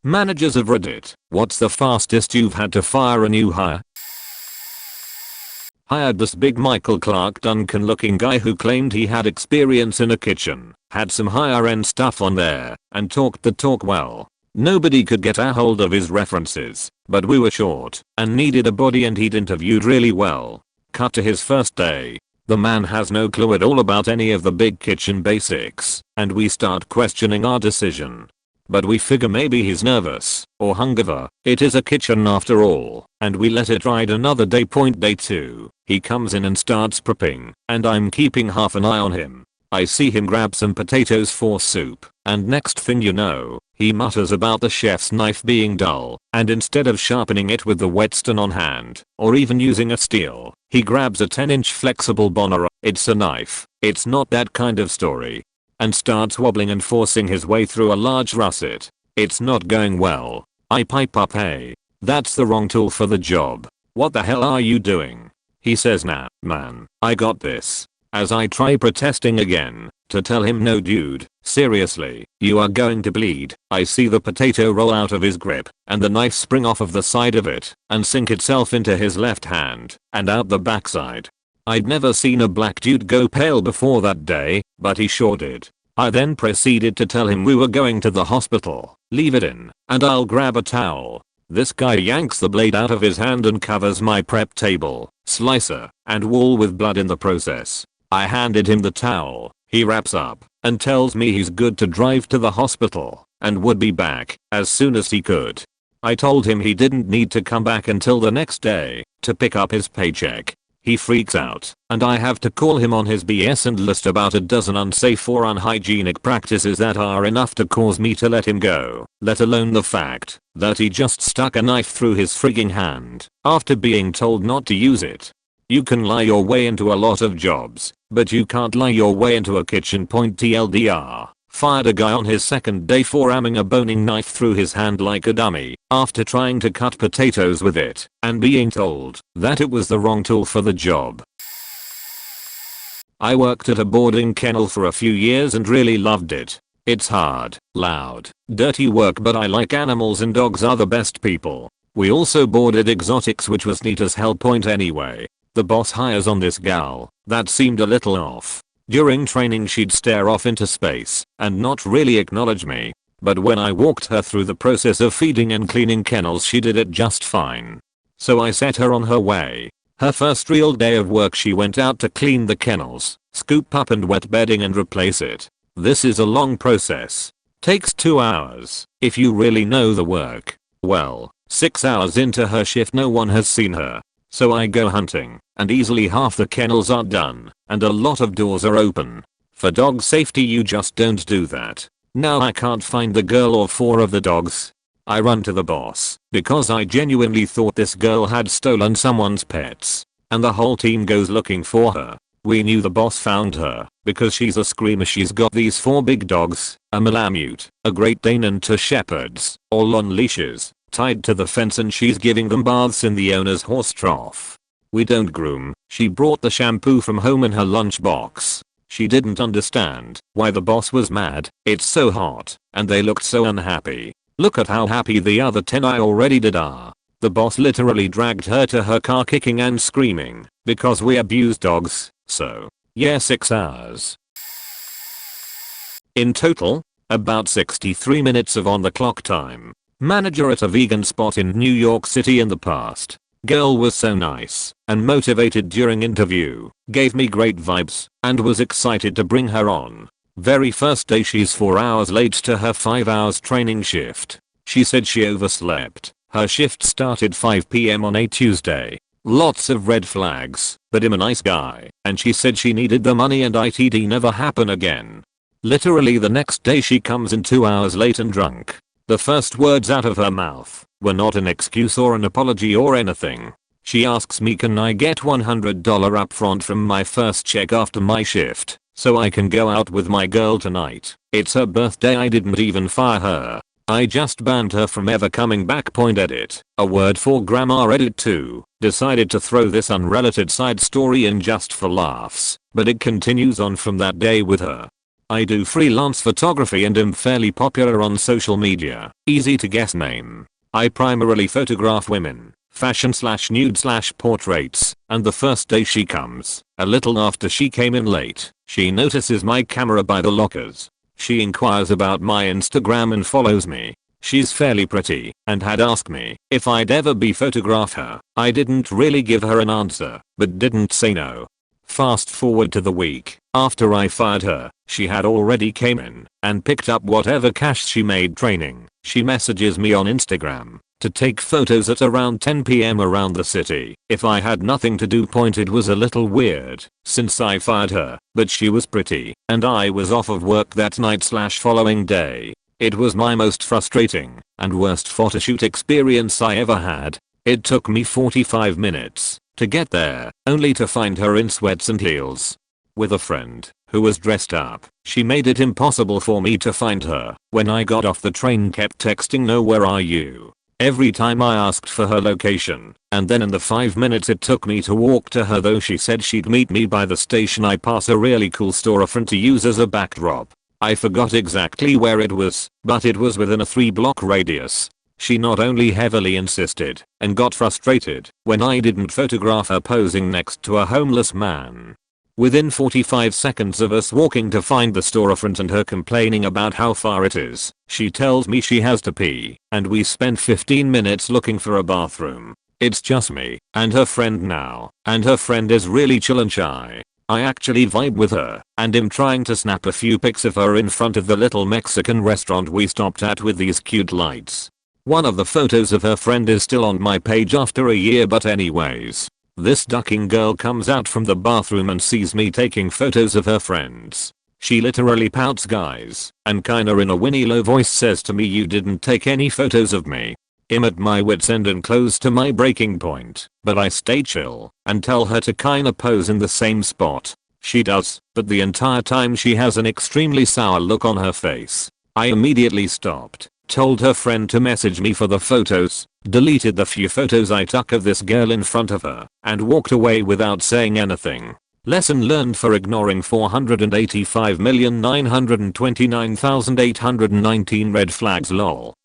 Managers of Reddit, what's the fastest you've had to fire a new hire? Hired this big Michael Clark Duncan looking guy who claimed he had experience in a kitchen, had some higher end stuff on there, and talked the talk well. Nobody could get a hold of his references, but we were short and needed a body and he'd interviewed really well. Cut to his first day. The man has no clue at all about any of the big kitchen basics, and we start questioning our decision. But we figure maybe he's nervous or hungover. It is a kitchen after all, and we let it ride another day. Day 2, he comes in and starts prepping, and I'm keeping half an eye on him. I see him grab some potatoes for soup, and next thing you know, he mutters about the chef's knife being dull, and instead of sharpening it with the whetstone on hand, or even using a steel, he grabs a 10-inch flexible Bonner. It's a knife, it's not that kind of story. And starts wobbling and forcing his way through a large russet. It's not going well. I pipe up, hey, that's the wrong tool for the job. What the hell are you doing? He says, nah, man, I got this. As I try protesting again, to tell him no dude, seriously, you are going to bleed. I see the potato roll out of his grip, and the knife spring off of the side of it, and sink itself into his left hand, and out the backside. I'd never seen a black dude go pale before that day, but he sure did. I then proceeded to tell him we were going to the hospital, leave it in, and I'll grab a towel. This guy yanks the blade out of his hand and covers my prep table, slicer, and wall with blood in the process. I handed him the towel, he wraps up, and tells me he's good to drive to the hospital, and would be back as soon as he could. I told him he didn't need to come back until the next day to pick up his paycheck. He freaks out, and I have to call him on his BS and list about a dozen unsafe or unhygienic practices that are enough to cause me to let him go, let alone the fact that he just stuck a knife through his frigging hand after being told not to use it. You can lie your way into a lot of jobs, but you can't lie your way into a kitchen. TLDR. Fired a guy on his second day for ramming a boning knife through his hand like a dummy after trying to cut potatoes with it and being told that it was the wrong tool for the job. I worked at a boarding kennel for a few years and really loved it. It's hard, loud, dirty work, but I like animals and dogs are the best people. We also boarded exotics, which was neat as hell. Anyway, the boss hires on this gal that seemed a little off. During training she'd stare off into space and not really acknowledge me, but when I walked her through the process of feeding and cleaning kennels she did it just fine. So I set her on her way. Her first real day of work she went out to clean the kennels, scoop up and wet bedding and replace it. This is a long process. Takes 2 hours if you really know the work. Well, 6 hours into her shift no one has seen her. So I go hunting, and easily half the kennels are done, and a lot of doors are open. For dog safety you just don't do that. Now I can't find the girl or 4 of the dogs. I run to the boss, because I genuinely thought this girl had stolen someone's pets, and the whole team goes looking for her. We knew the boss found her, because she's a screamer. She's got these 4 big dogs, a Malamute, a Great Dane and 2 Shepherds, all on leashes, tied to the fence, and she's giving them baths in the owner's horse trough. We don't groom. She brought the shampoo from home in her lunchbox. She didn't understand why the boss was mad. It's so hot, and they looked so unhappy. Look at how happy the other 10 I already did are. The boss literally dragged her to her car kicking and screaming because we abuse dogs. So, yeah, 6 hours. In total, about 63 minutes of on the clock time. Manager at a vegan spot in New York City in the past. Girl was so nice and motivated during interview, gave me great vibes, and was excited to bring her on. Very first day she's 4 hours late to her 5 hours training shift. She said she overslept. Her shift started 5 PM on a Tuesday. Lots of red flags, but I'm a nice guy, and she said she needed the money and it'd never happen again. Literally the next day she comes in 2 hours late and drunk. The first words out of her mouth were not an excuse or an apology or anything. She asks me, can I get $100 upfront from my first check after my shift so I can go out with my girl tonight? It's her birthday. I didn't even fire her. I just banned her from ever coming back. Edit. A word for grammar. Edit 2. Decided to throw this unrelated side story in just for laughs, but it continues on from that day with her. I do freelance photography and am fairly popular on social media. Easy to guess name. I primarily photograph women, fashion/nude/portraits, and the first day she comes, a little after she came in late, she notices my camera by the lockers. She inquires about my Instagram and follows me. She's fairly pretty and had asked me if I'd ever be photograph her. I didn't really give her an answer, but didn't say no. Fast forward to the week after I fired her, she had already came in and picked up whatever cash she made training. She messages me on Instagram to take photos at around 10 PM around the city. If I had nothing to do, it was a little weird since I fired her, but she was pretty and I was off of work that night/following day. It was my most frustrating and worst photoshoot experience I ever had. It took me 45 minutes to get there, only to find her in sweats and heels with a friend who was dressed up. She made it impossible for me to find her. When I got off the train, kept texting, "No, where are you?" every time I asked for her location, and then in the 5 minutes it took me to walk to her, though she said she'd meet me by the station, I pass a really cool storefront to use as a backdrop. I forgot exactly where it was, but it was within a 3-block radius. She not only heavily insisted and got frustrated when I didn't photograph her posing next to a homeless man. Within 45 seconds of us walking to find the storefront and her complaining about how far it is, she tells me she has to pee, and we spent 15 minutes looking for a bathroom. It's just me and her friend now, and her friend is really chill and shy. I actually vibe with her and am trying to snap a few pics of her in front of the little Mexican restaurant we stopped at with these cute lights. One of the photos of her friend is still on my page after a year, but anyways. This ducking girl comes out from the bathroom and sees me taking photos of her friends. She literally pouts, guys, and kinda in a whinny low voice says to me, "You didn't take any photos of me." I'm at my wits end and close to my breaking point, but I stay chill and tell her to kinda pose in the same spot. She does, but the entire time she has an extremely sour look on her face. I immediately stopped, told her friend to message me for the photos, deleted the few photos I took of this girl in front of her, and walked away without saying anything. Lesson learned for ignoring 485,929,819 red flags, lol.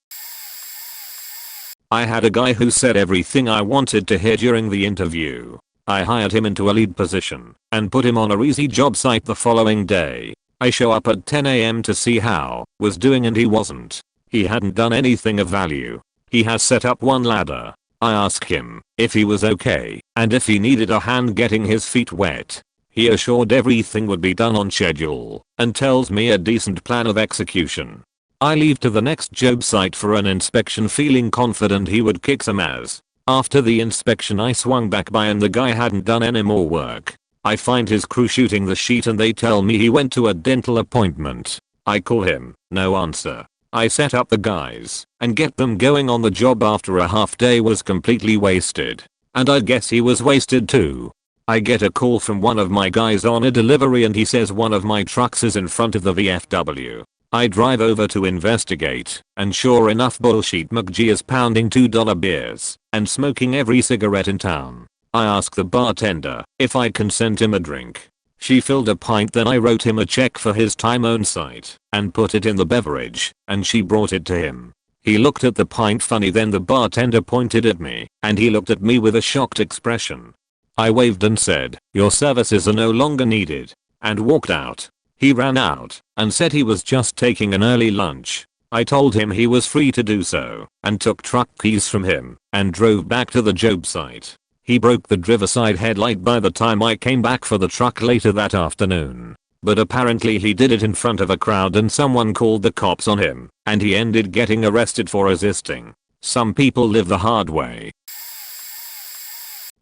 I had a guy who said everything I wanted to hear during the interview. I hired him into a lead position and put him on a easy job site the following day. I show up at 10 AM to see how was doing, and he wasn't. He hadn't done anything of value. He has set up one ladder. I asked him if he was okay and if he needed a hand getting his feet wet. He assured everything would be done on schedule and tells me a decent plan of execution. I leave to the next job site for an inspection feeling confident he would kick some ass. After the inspection I swung back by and the guy hadn't done any more work. I find his crew shooting the sheet and they tell me he went to a dental appointment. I call him, no answer. I set up the guys and get them going on the job after a half day was completely wasted. And I guess he was wasted too. I get a call from one of my guys on a delivery and he says one of my trucks is in front of the VFW. I drive over to investigate, and sure enough, bullshit McG is pounding $2 beers and smoking every cigarette in town. I ask the bartender if I can send him a drink. She filled a pint, then I wrote him a check for his time on site and put it in the beverage, and she brought it to him. He looked at the pint funny, then the bartender pointed at me and he looked at me with a shocked expression. I waved and said, "Your services are no longer needed," and walked out. He ran out and said he was just taking an early lunch. I told him he was free to do so and took truck keys from him and drove back to the job site. He broke the driver's side headlight by the time I came back for the truck later that afternoon. But apparently he did it in front of a crowd and someone called the cops on him and he ended getting arrested for resisting. Some people live the hard way.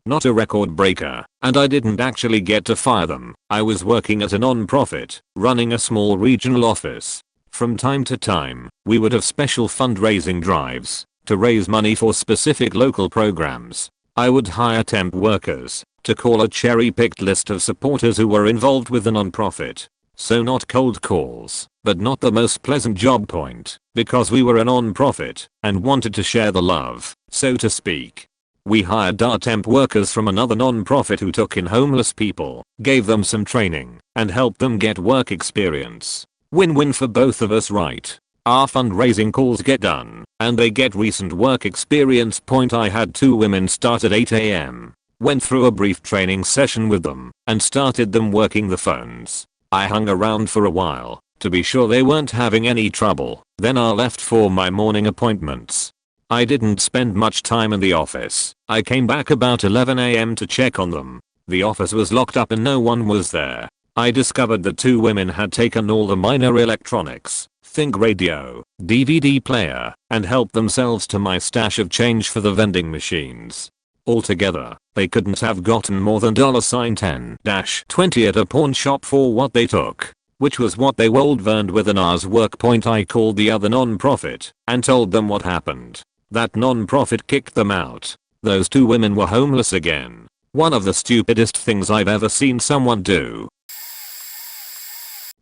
Not a record breaker, and I didn't actually get to fire them. I was working at a non-profit, running a small regional office. From time to time, we would have special fundraising drives to raise money for specific local programs. I would hire temp workers to call a cherry-picked list of supporters who were involved with the non-profit. So not cold calls, but not the most pleasant job point, because we were a non-profit and wanted to share the love, so to speak. We hired our temp workers from another non-profit who took in homeless people, gave them some training, and helped them get work experience. Win-win for both of us, right? Our fundraising calls get done, and they get recent work experience. I had 2 women start at 8 AM. Went through a brief training session with them, and started them working the phones. I hung around for a while, to be sure they weren't having any trouble, then I left for my morning appointments. I didn't spend much time in the office. I came back about 11 AM to check on them. The office was locked up and no one was there. I discovered the 2 women had taken all the minor electronics, think radio, DVD player, and helped themselves to my stash of change for the vending machines. Altogether, they couldn't have gotten more than $10-20 at a pawn shop for what they took, which was what they would earned with an hour's work. I called the other non-profit and told them what happened. That non-profit kicked them out. Those 2 women were homeless again. One of the stupidest things I've ever seen someone do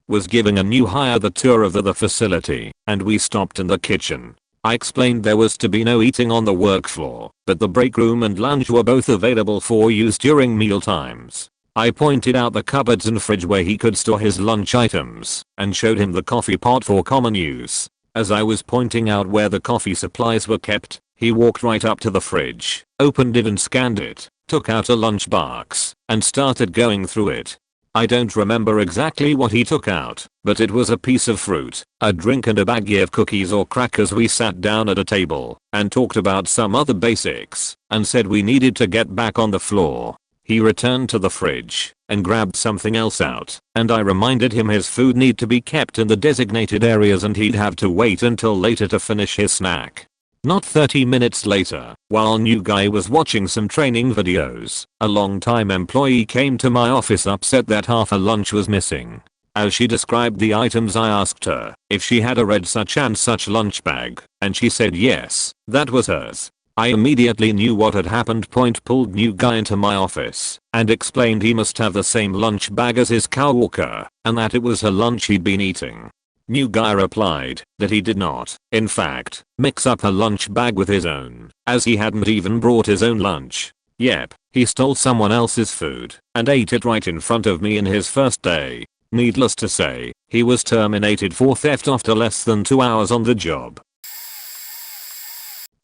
was giving a new hire the tour of the facility, and we stopped in the kitchen. I explained there was to be no eating on the work floor, but the break room and lounge were both available for use during meal times. I pointed out the cupboards and fridge where he could store his lunch items, and showed him the coffee pot for common use. As I was pointing out where the coffee supplies were kept, he walked right up to the fridge, opened it and scanned it, took out a lunch box, and started going through it. I don't remember exactly what he took out, but it was a piece of fruit, a drink and a baggie of cookies or crackers. We sat down at a table and talked about some other basics and said we needed to get back on the floor. He returned to the fridge and grabbed something else out, and I reminded him his food need to be kept in the designated areas and he'd have to wait until later to finish his snack. Not 30 minutes later, while new guy was watching some training videos, a long-time employee came to my office upset that half her lunch was missing. As she described the items, I asked her if she had a red such and such lunch bag, and she said yes, that was hers. I immediately knew what had happened. Pulled new guy into my office and explained he must have the same lunch bag as his coworker and that it was her lunch he'd been eating. New guy replied that he did not, in fact, mix up her lunch bag with his own, as he hadn't even brought his own lunch. Yep, he stole someone else's food and ate it right in front of me in his first day. Needless to say, he was terminated for theft after less than 2 hours on the job.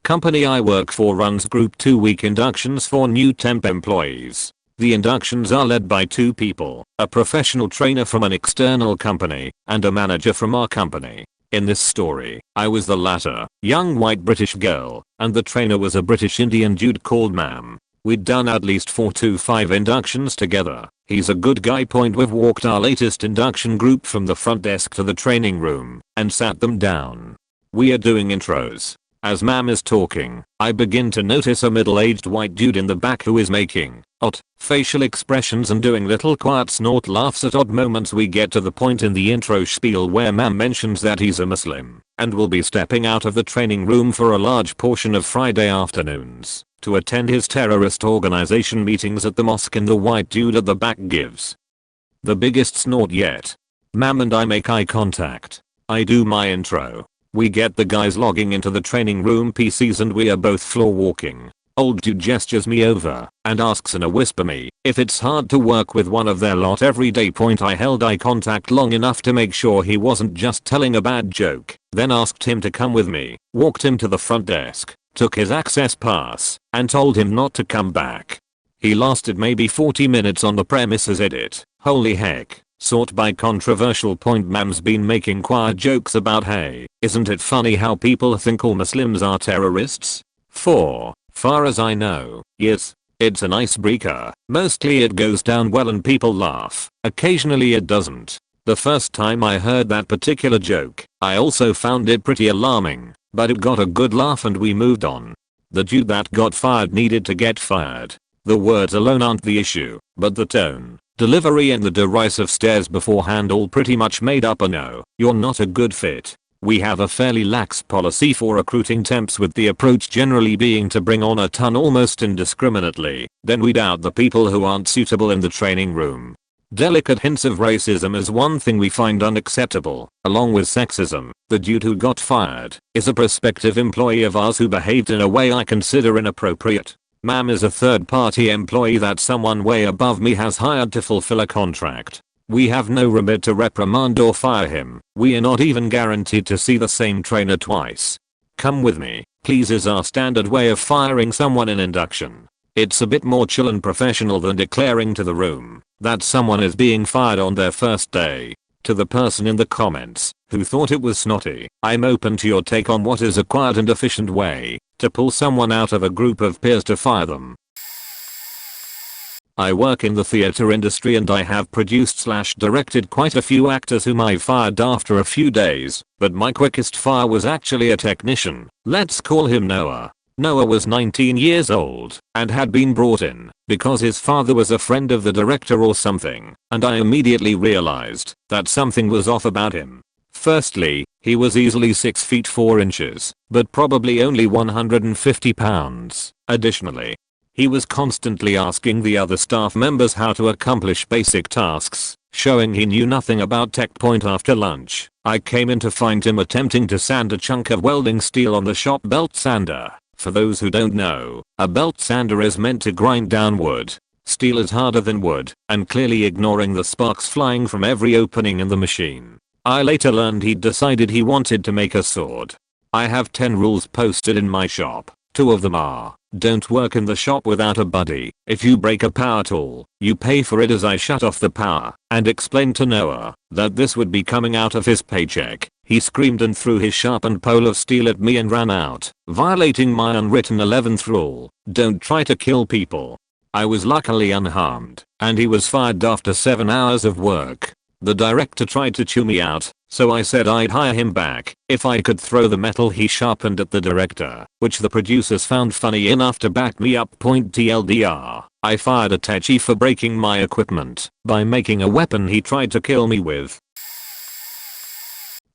Company I work for runs group 2-week inductions for new temp employees. The inductions are led by 2 people, a professional trainer from an external company and a manager from our company. In this story, I was the latter, young white British girl, and the trainer was a British Indian dude called Ma'am. We'd done at least 4 to 5 inductions together. He's a good guy. We've walked our latest induction group from the front desk to the training room and sat them down. We are doing intros. As Ma'am is talking, I begin to notice a middle-aged white dude in the back who is making odd facial expressions and doing little quiet snort laughs at odd moments. We get to the point in the intro spiel where Ma'am mentions that he's a Muslim and will be stepping out of the training room for a large portion of Friday afternoons to attend his terrorist organization meetings at the mosque, and the white dude at the back gives the biggest snort yet. Ma'am and I make eye contact. I do my intro. We get the guys logging into the training room PCs and we are both floor walking. Old dude gestures me over and asks in a whisper me if it's hard to work with one of their lot every day. I held eye contact long enough to make sure he wasn't just telling a bad joke, then asked him to come with me, walked him to the front desk, took his access pass, and told him not to come back. He lasted maybe 40 minutes on the premises. Edit. Holy heck. Sort by controversial point. Ma'am's been making quiet jokes about, hey, isn't it funny how people think all Muslims are terrorists? Far as I know, yes. It's an icebreaker. Mostly it goes down well and people laugh. Occasionally it doesn't. The first time I heard that particular joke, I also found it pretty alarming, but it got a good laugh and we moved on. The dude that got fired needed to get fired. The words alone aren't the issue, but the tone, delivery and the derisive stares beforehand all pretty much made up a no, you're not a good fit. We have a fairly lax policy for recruiting temps, with the approach generally being to bring on a ton almost indiscriminately, then weed out the people who aren't suitable in the training room. Delicate hints of racism is one thing we find unacceptable, along with sexism. The dude who got fired is a prospective employee of ours who behaved in a way I consider inappropriate. Ma'am is a third-party employee that someone way above me has hired to fulfill a contract. We have no remit to reprimand or fire him. We are not even guaranteed to see the same trainer twice. Come with me, please is our standard way of firing someone in induction. It's a bit more chill and professional than declaring to the room that someone is being fired on their first day. To the person in the comments who thought it was snotty, I'm open to your take on what is a quiet and efficient way to pull someone out of a group of peers to fire them. I work in the theater industry and I have produced/directed quite a few actors whom I fired after a few days, but my quickest fire was actually a technician. Let's call him Noah. Noah was 19 years old and had been brought in because his father was a friend of the director or something, and I immediately realized that something was off about him. Firstly, he was easily 6 feet 4 inches, but probably only 150 pounds. Additionally, he was constantly asking the other staff members how to accomplish basic tasks, showing he knew nothing about tech. Point after lunch, I came in to find him attempting to sand a chunk of welding steel on the shop belt sander. For those who don't know, a belt sander is meant to grind down wood. Steel is harder than wood, and clearly ignoring the sparks flying from every opening in the machine. I later learned he'd decided he wanted to make a sword. I have 10 rules posted in my shop. 2 of them are: don't work in the shop without a buddy. If you break a power tool, you pay for it. As I shut off the power and explained to Noah that this would be coming out of his paycheck, he screamed and threw his sharpened pole of steel at me and ran out, violating my unwritten 11th rule: don't try to kill people. I was luckily unharmed, and he was fired after 7 hours of work. The director tried to chew me out, so I said I'd hire him back if I could throw the metal he sharpened at the director, which the producers found funny enough to back me up. TLDR, I fired a techie for breaking my equipment by making a weapon he tried to kill me with.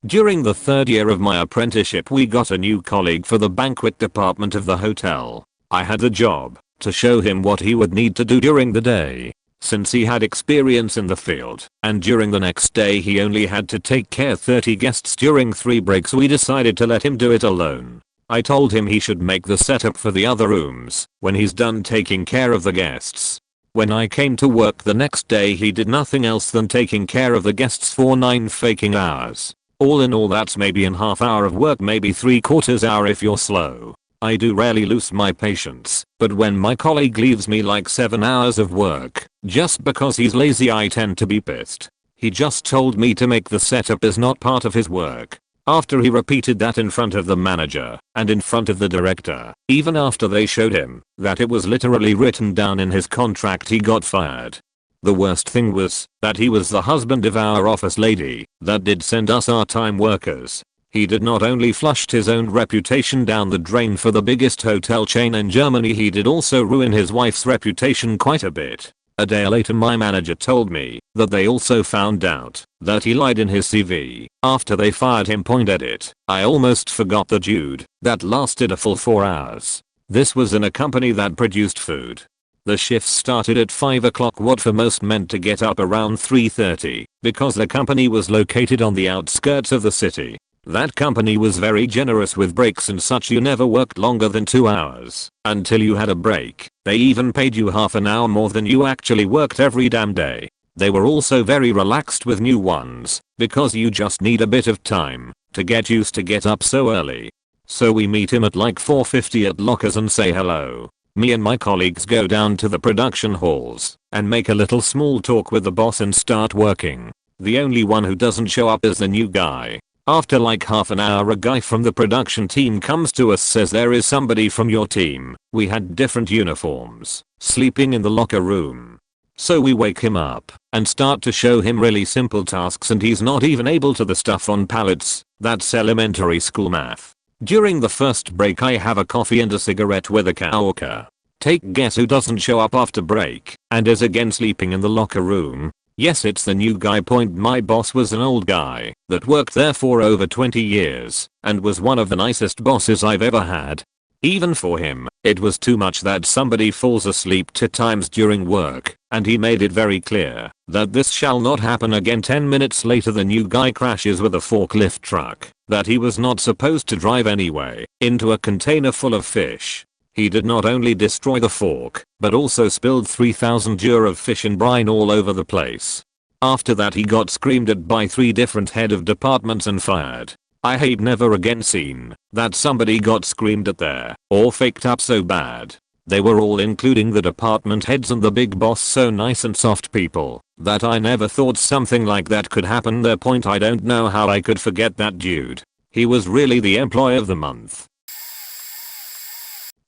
During the 3rd year of my apprenticeship, we got a new colleague for the banquet department of the hotel. I had the job to show him what he would need to do during the day, since he had experience in the field, and during the next day he only had to take care 30 guests during 3 breaks. We decided to let him do it alone. I told him he should make the setup for the other rooms when he's done taking care of the guests. When I came to work the next day, he did nothing else than taking care of the guests for 9 faking hours. All in all, that's maybe a half hour of work, maybe 3/4 hour if you're slow. I do rarely lose my patience, but when my colleague leaves me like 7 hours of work just because he's lazy, I tend to be pissed. He just told me to make the setup is not part of his work. After he repeated that in front of the manager and in front of the director, even after they showed him that it was literally written down in his contract, he got fired. The worst thing was that he was the husband of our office lady that did send us our time workers. He did not only flushed his own reputation down the drain for the biggest hotel chain in Germany, he did also ruin his wife's reputation quite a bit. A day later, my manager told me that they also found out that he lied in his CV after they fired him. Edit. I almost forgot the dude that lasted a full 4 hours. This was in a company that produced food. The shifts started at 5 o'clock, what for most meant to get up around 3:30, because the company was located on the outskirts of the city. That company was very generous with breaks and such. You never worked longer than 2 hours until you had a break. They even paid you half an hour more than you actually worked every damn day. They were also very relaxed with new ones because you just need a bit of time to get used to get up so early. So we meet him at like 4:50 at lockers and say hello. Me and my colleagues go down to the production halls and make a little small talk with the boss and start working. The only one who doesn't show up is the new guy. After like half an hour, a guy from the production team comes to us, says there is somebody from your team. We had different uniforms, sleeping in the locker room. So we wake him up and start to show him really simple tasks, and he's not even able to the stuff on pallets. That's elementary school math. During the first break, I have a coffee and a cigarette with a coworker. Take guess who doesn't show up after break and is again sleeping in the locker room? Yes, it's the new guy. My boss was an old guy that worked there for over 20 years and was one of the nicest bosses I've ever had. Even for him, it was too much that somebody falls asleep 2 times during work, and he made it very clear that this shall not happen again. 10 minutes later, the new guy crashes with a forklift truck that he was not supposed to drive anyway into a container full of fish. He did not only destroy the fork, but also spilled 3,000 euro of fish and brine all over the place. After that he got screamed at by 3 different head of departments and fired. I hate never again seen that somebody got screamed at there or faked up so bad. They were all, including the department heads and the big boss, so nice and soft people that I never thought something like that could happen. Their point, I don't know how I could forget that dude. He was really the employee of the month.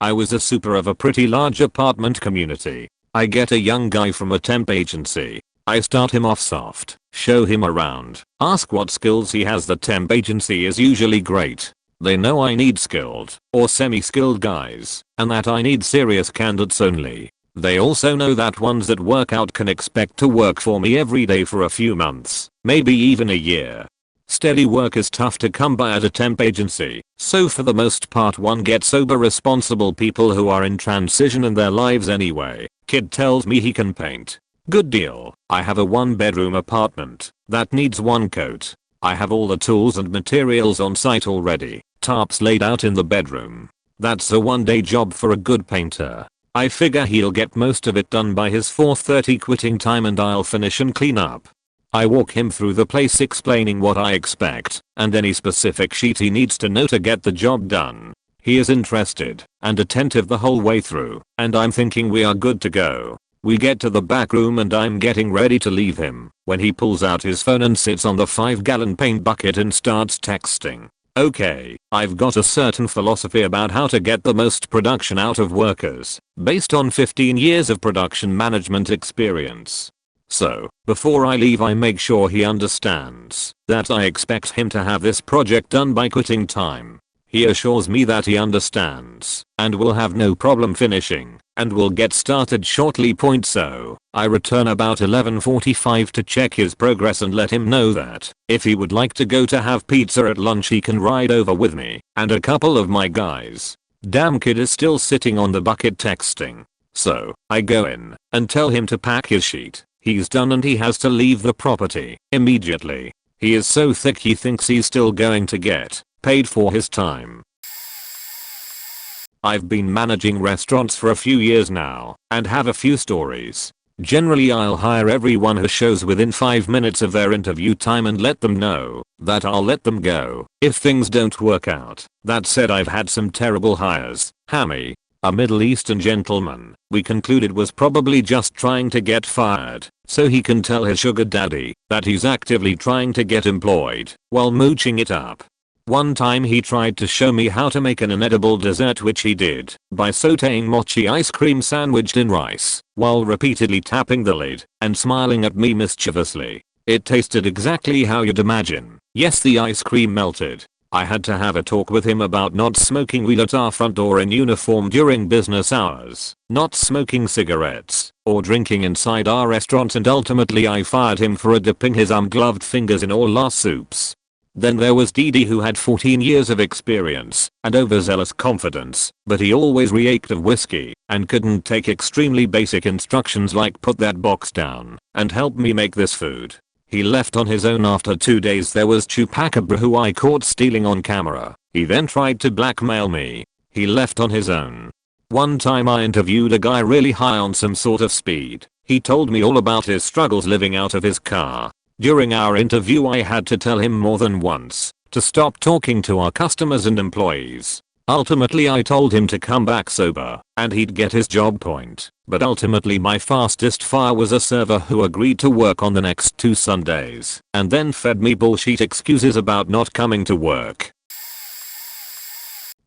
I was a super of a pretty large apartment community. I get a young guy from a temp agency. I start him off soft, show him around, ask what skills he has. The temp agency is usually great. They know I need skilled or semi-skilled guys and that I need serious candidates only. They also know that ones that work out can expect to work for me every day for a few months, maybe even a year. Steady work is tough to come by at a temp agency, so for the most part one gets sober responsible people who are in transition in their lives anyway. Kid tells me he can paint. Good deal. I have a 1-bedroom apartment that needs 1 coat. I have all the tools and materials on site already. Tarps laid out in the bedroom. That's a 1-day job for a good painter. I figure he'll get most of it done by his 4:30 quitting time and I'll finish and clean up. I walk him through the place explaining what I expect and any specific sheet he needs to know to get the job done. He is interested and attentive the whole way through, and I'm thinking we are good to go. We get to the back room and I'm getting ready to leave him when he pulls out his phone and sits on the 5-gallon paint bucket and starts texting. Okay, I've got a certain philosophy about how to get the most production out of workers based on 15 years of production management experience. So, before I leave I make sure he understands that I expect him to have this project done by quitting time. He assures me that he understands and will have no problem finishing and will get started shortly. So, I return about 11:45 to check his progress and let him know that if he would like to go to have pizza at lunch he can ride over with me and a couple of my guys. Damn, kid is still sitting on the bucket texting. So, I go in and tell him to pack his sheet. He's done and he has to leave the property immediately. He is so thick he thinks he's still going to get paid for his time. I've been managing restaurants for a few years now and have a few stories. Generally I'll hire everyone who shows within 5 minutes of their interview time and let them know that I'll let them go if things don't work out. That said, I've had some terrible hires. Hammy, a Middle Eastern gentleman, we concluded was probably just trying to get fired so he can tell his sugar daddy that he's actively trying to get employed while mooching it up. One time he tried to show me how to make an inedible dessert, which he did by sauteing mochi ice cream sandwiched in rice while repeatedly tapping the lid and smiling at me mischievously. It tasted exactly how you'd imagine. Yes, the ice cream melted. I had to have a talk with him about not smoking weed at our front door in uniform during business hours, not smoking cigarettes, or drinking inside our restaurant, and ultimately I fired him for dipping his ungloved fingers in all our soups. Then there was Didi, who had 14 years of experience and overzealous confidence, but he always reeked of whiskey and couldn't take extremely basic instructions like put that box down and help me make this food. He left on his own after 2 days. There was Chupacabra, who I caught stealing on camera. He then tried to blackmail me. He left on his own. One time I interviewed a guy really high on some sort of speed. He told me all about his struggles living out of his car. During our interview I had to tell him more than once to stop talking to our customers and employees. Ultimately I told him to come back sober and he'd get his job point. But ultimately my fastest fire was a server who agreed to work on the next 2 Sundays and then fed me bullshit excuses about not coming to work.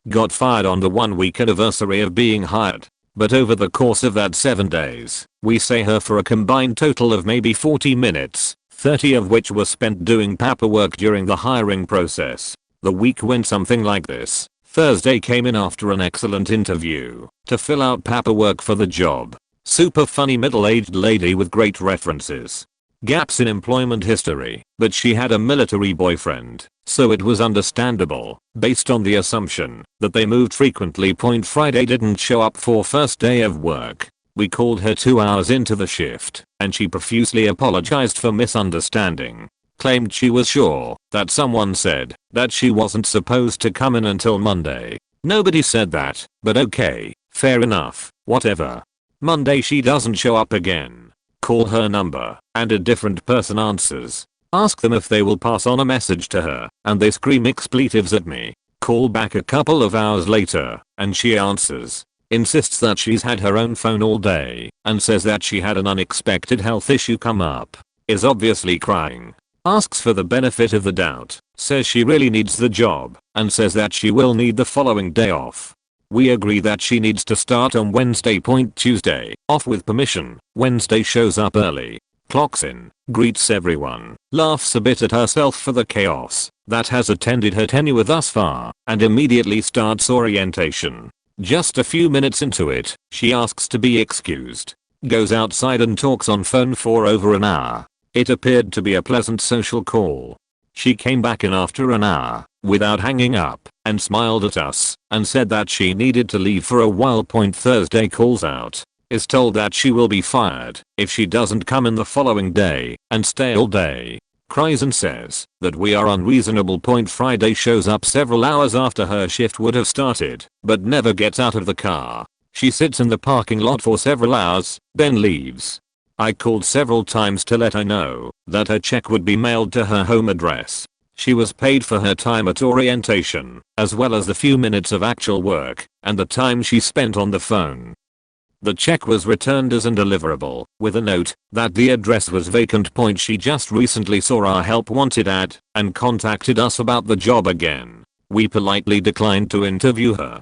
Got fired on the 1-week anniversary of being hired. But over the course of that 7 days, we say her for a combined total of maybe 40 minutes, 30 of which were spent doing paperwork during the hiring process. The week went something like this. Thursday came in after an excellent interview to fill out paperwork for the job. Super funny middle-aged lady with great references. Gaps in employment history, but she had a military boyfriend, so it was understandable, based on the assumption that they moved frequently. Friday didn't show up for first day of work. We called her 2 hours into the shift, and she profusely apologized for misunderstanding. Claimed she was sure that someone said that she wasn't supposed to come in until Monday. Nobody said that, but okay, Fair enough, whatever. Monday she doesn't show up again. Call her number, and a different person answers. Ask them if they will pass on a message to her, and they scream expletives at me. Call back a couple of hours later, and she answers. Insists that she's had her own phone all day, and says that she had an unexpected health issue come up. Is obviously crying. Asks for the benefit of the doubt, says she really needs the job, and says that she will need the following day off. We agree that she needs to start on Wednesday. Tuesday, off with permission. Wednesday shows up early, clocks in, greets everyone, laughs a bit at herself for the chaos that has attended her tenure thus far, and immediately starts orientation. Just a few minutes into it, she asks to be excused. Goes outside and talks on phone for over an hour. It appeared to be a pleasant social call. She came back in after an hour, without hanging up, and smiled at us, and said that she needed to leave for a while. Thursday calls out. Is told that she will be fired if she doesn't come in the following day, and stay all day. Cries and says that we are unreasonable. Friday shows up several hours after her shift would have started, but never gets out of the car. She sits in the parking lot for several hours, then leaves. I called several times to let her know that her check would be mailed to her home address. She was paid for her time at orientation, as well as the few minutes of actual work, and the time she spent on the phone. The check was returned as undeliverable, with a note that the address was vacant. She just recently saw our help wanted ad, and contacted us about the job again. We politely declined to interview her.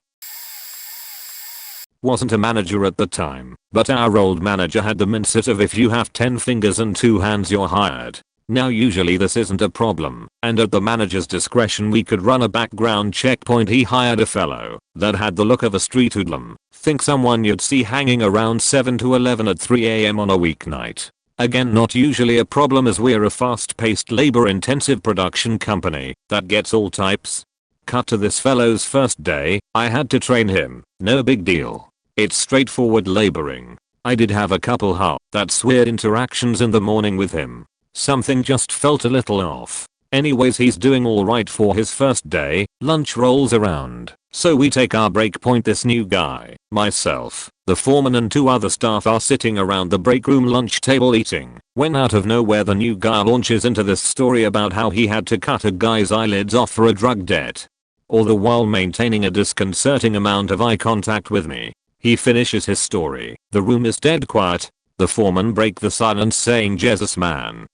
Wasn't a manager at the time, but our old manager had the mindset of if you have 10 fingers and 2 hands you're hired. Now usually this isn't a problem, and at the manager's discretion we could run a background check. He hired a fellow that had the look of a street hoodlum. Think someone you'd see hanging around 7 to 11 at 3 AM on a weeknight. Again, not usually a problem as we're a fast-paced labor-intensive production company that gets all types. Cut to this fellow's first day. I had to train him, no big deal. It's straightforward laboring. I did have a couple that's weird interactions in the morning with him. Something just felt a little off. Anyways, he's doing alright for his first day. Lunch rolls around, so we take our break. This new guy, myself, the foreman and 2 other staff are sitting around the break room lunch table eating, when out of nowhere the new guy launches into this story about how he had to cut a guy's eyelids off for a drug debt. All the while maintaining a disconcerting amount of eye contact with me. He finishes his story. The room is dead quiet. The foreman breaks the silence saying, "Jesus man."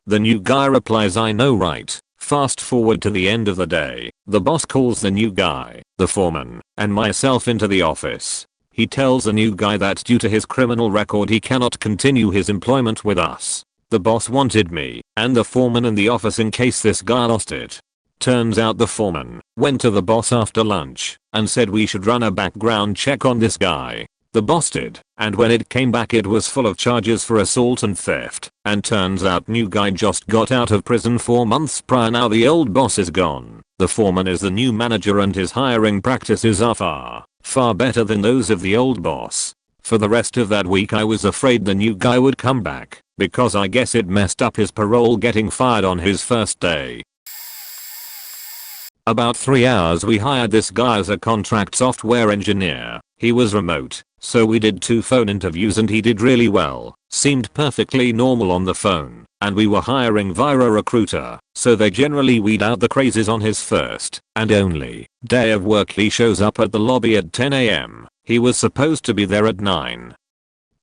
The new guy replies, "I know right." Fast forward to the end of the day. The boss calls the new guy, the foreman, and myself into the office. He tells the new guy that due to his criminal record he cannot continue his employment with us. The boss wanted me and the foreman in the office in case this guy lost it. Turns out the foreman went to the boss after lunch and said we should run a background check on this guy. The boss did, and when it came back it was full of charges for assault and theft, and turns out new guy just got out of prison 4 months prior. Now the old boss is gone. The foreman is the new manager and his hiring practices are far better than those of the old boss. For the rest of that week I was afraid the new guy would come back, because I guess it messed up his parole getting fired on his first day. About 3 hours we hired this guy as a contract software engineer. He was remote, so we did 2 phone interviews and he did really well. Seemed perfectly normal on the phone, and we were hiring via a recruiter, so they generally weed out the crazes on his first and only day of work. He shows up at the lobby at 10 AM. He was supposed to be there at 9.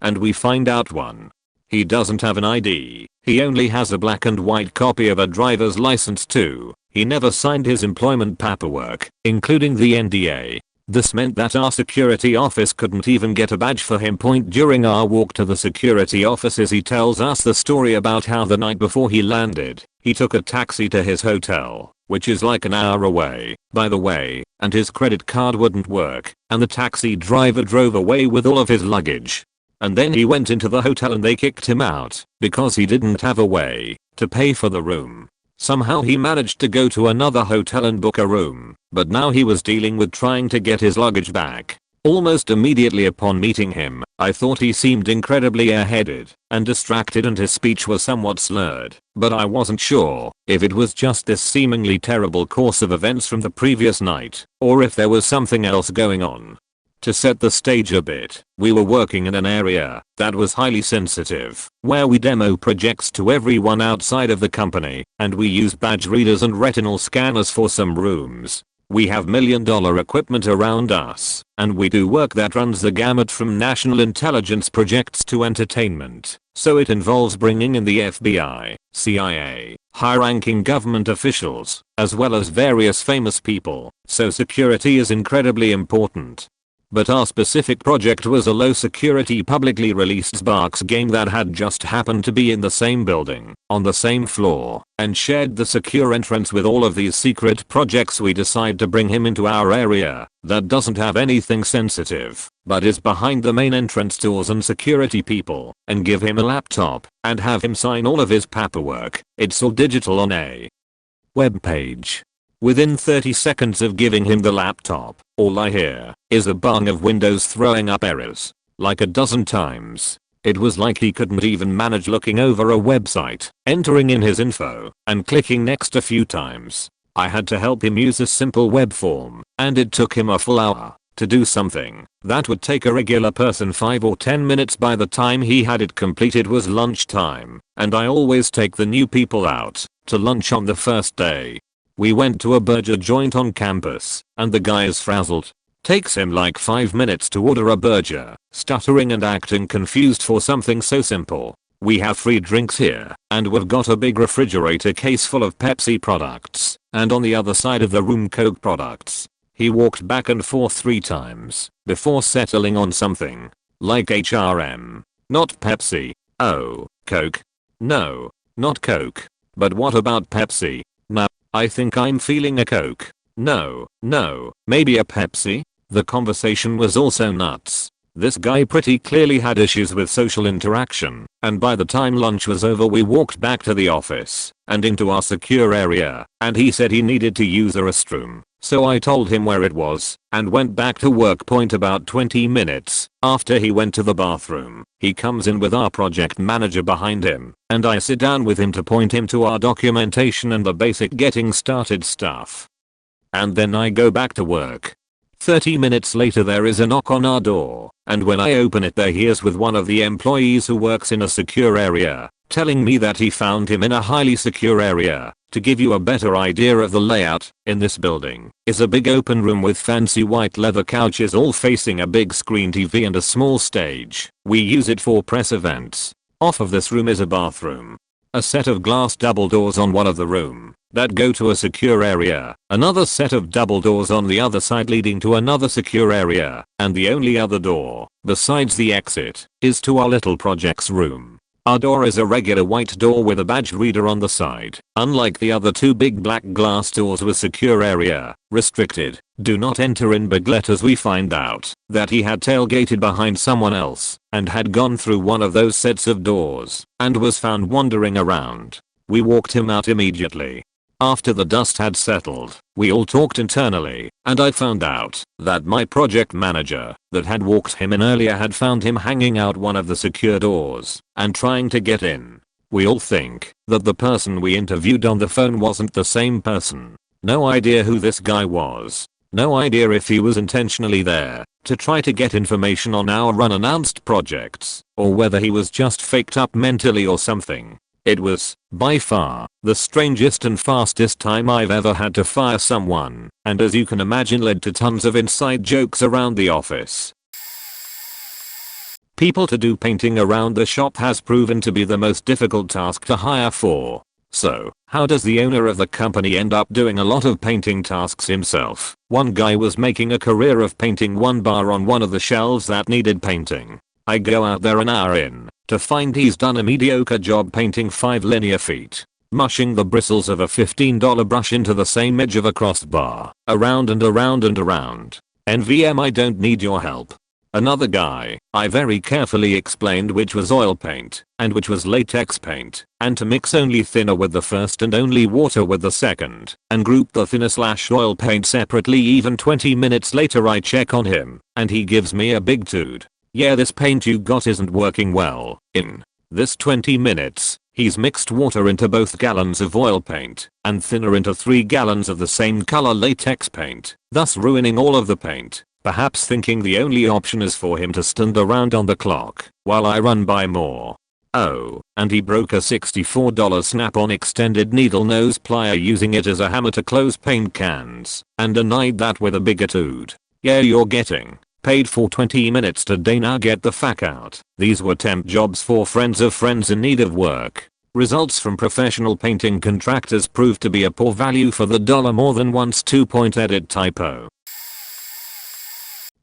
And we find out 1. He doesn't have an ID. He only has a black and white copy of a driver's license. 2. He never signed his employment paperwork, including the NDA. This meant that our security office couldn't even get a badge for him. During our walk to the security offices he tells us the story about how the night before he landed, he took a taxi to his hotel, which is like an hour away, by the way, and his credit card wouldn't work, and the taxi driver drove away with all of his luggage. And then he went into the hotel and they kicked him out, because he didn't have a way to pay for the room. Somehow he managed to go to another hotel and book a room, but now he was dealing with trying to get his luggage back. Almost immediately upon meeting him, I thought he seemed incredibly airheaded and distracted and his speech was somewhat slurred, but I wasn't sure if it was just this seemingly terrible course of events from the previous night, or if there was something else going on. To set the stage a bit, we were working in an area that was highly sensitive, where we demo projects to everyone outside of the company, and we use badge readers and retinal scanners for some rooms. We have $1 million equipment around us, and we do work that runs the gamut from national intelligence projects to entertainment, so it involves bringing in the FBI, CIA, high-ranking government officials, as well as various famous people, so security is incredibly important. But our specific project was a low security publicly released Sparks game that had just happened to be in the same building, on the same floor, and shared the secure entrance with all of these secret projects. We decide to bring him into our area that doesn't have anything sensitive, but is behind the main entrance doors and security people, and give him a laptop, and have him sign all of his paperwork. It's all digital on a web page. Within 30 seconds of giving him the laptop, all I hear is a bang of Windows throwing up errors. Like a dozen times. It was like he couldn't even manage looking over a website, entering in his info, and clicking next a few times. I had to help him use a simple web form, and it took him a full hour to do something that would take a regular person 5 or 10 minutes. By the time he had it complete, it was lunchtime, and I always take the new people out to lunch on the first day. We went to a burger joint on campus, and the guy is frazzled. Takes him like 5 minutes to order a burger, stuttering and acting confused for something so simple. We have free drinks here, and we've got a big refrigerator case full of Pepsi products, and on the other side of the room Coke products. He walked back and forth 3 times before settling on something like HRM. Not Pepsi. Oh, Coke. No, not Coke. But what about Pepsi? Nah, I think I'm feeling a Coke. No, maybe a Pepsi? The conversation was also nuts. This guy pretty clearly had issues with social interaction, and by the time lunch was over we walked back to the office and into our secure area, and he said he needed to use a restroom. So I told him where it was and went back to work. Point about 20 minutes after he went to the bathroom, he comes in with our project manager behind him, and I sit down with him to point him to our documentation and the basic getting started stuff. And then I go back to work. 30 minutes later there is a knock on our door, and when I open it there he is with one of the employees who works in a secure area, telling me that he found him in a highly secure area. To give you a better idea of the layout, in this building is a big open room with fancy white leather couches all facing a big screen TV and a small stage. We use it for press events. Off of this room is a bathroom. A set of glass double doors on one of the room that go to a secure area, another set of double doors on the other side leading to another secure area, and the only other door, besides the exit, is to our little projects room. Our door is a regular white door with a badge reader on the side, unlike the other 2 big black glass doors with secure area, restricted, do not enter in big letters. We find out that he had tailgated behind someone else and had gone through one of those sets of doors and was found wandering around. We walked him out immediately. After the dust had settled, we all talked internally, and I found out that my project manager that had walked him in earlier had found him hanging out one of the secure doors and trying to get in. We all think that the person we interviewed on the phone wasn't the same person. No idea who this guy was. No idea if he was intentionally there to try to get information on our unannounced projects, or whether he was just faked up mentally or something. It was, by far, the strangest and fastest time I've ever had to fire someone, and as you can imagine led to tons of inside jokes around the office. People to do painting around the shop has proven to be the most difficult task to hire for. So, how does the owner of the company end up doing a lot of painting tasks himself? One guy was making a career of painting one bar on one of the shelves that needed painting. I go out there an hour in to find he's done a mediocre job painting 5 linear feet, mushing the bristles of a $15 brush into the same edge of a crossbar, around and around and around. NVM, I don't need your help. Another guy, I very carefully explained which was oil paint and which was latex paint, and to mix only thinner with the first and only water with the second, and group the thinner/oil paint separately. Even 20 minutes later I check on him, and he gives me a big dude. Yeah, this paint you got isn't working well. In this 20 minutes, he's mixed water into both gallons of oil paint and thinner into 3 gallons of the same color latex paint, thus ruining all of the paint. perhaps thinking the only option is for him to stand around on the clock while I run by more. Oh, and he broke a $64 snap-on extended needle nose plier using it as a hammer to close paint cans, and denied that with a big attitude. Yeah, you're getting paid for 20 minutes today, now get the fuck out. These were temp jobs for friends of friends in need of work. Results from professional painting contractors proved to be a poor value for the dollar more than once. 2-point edit typo.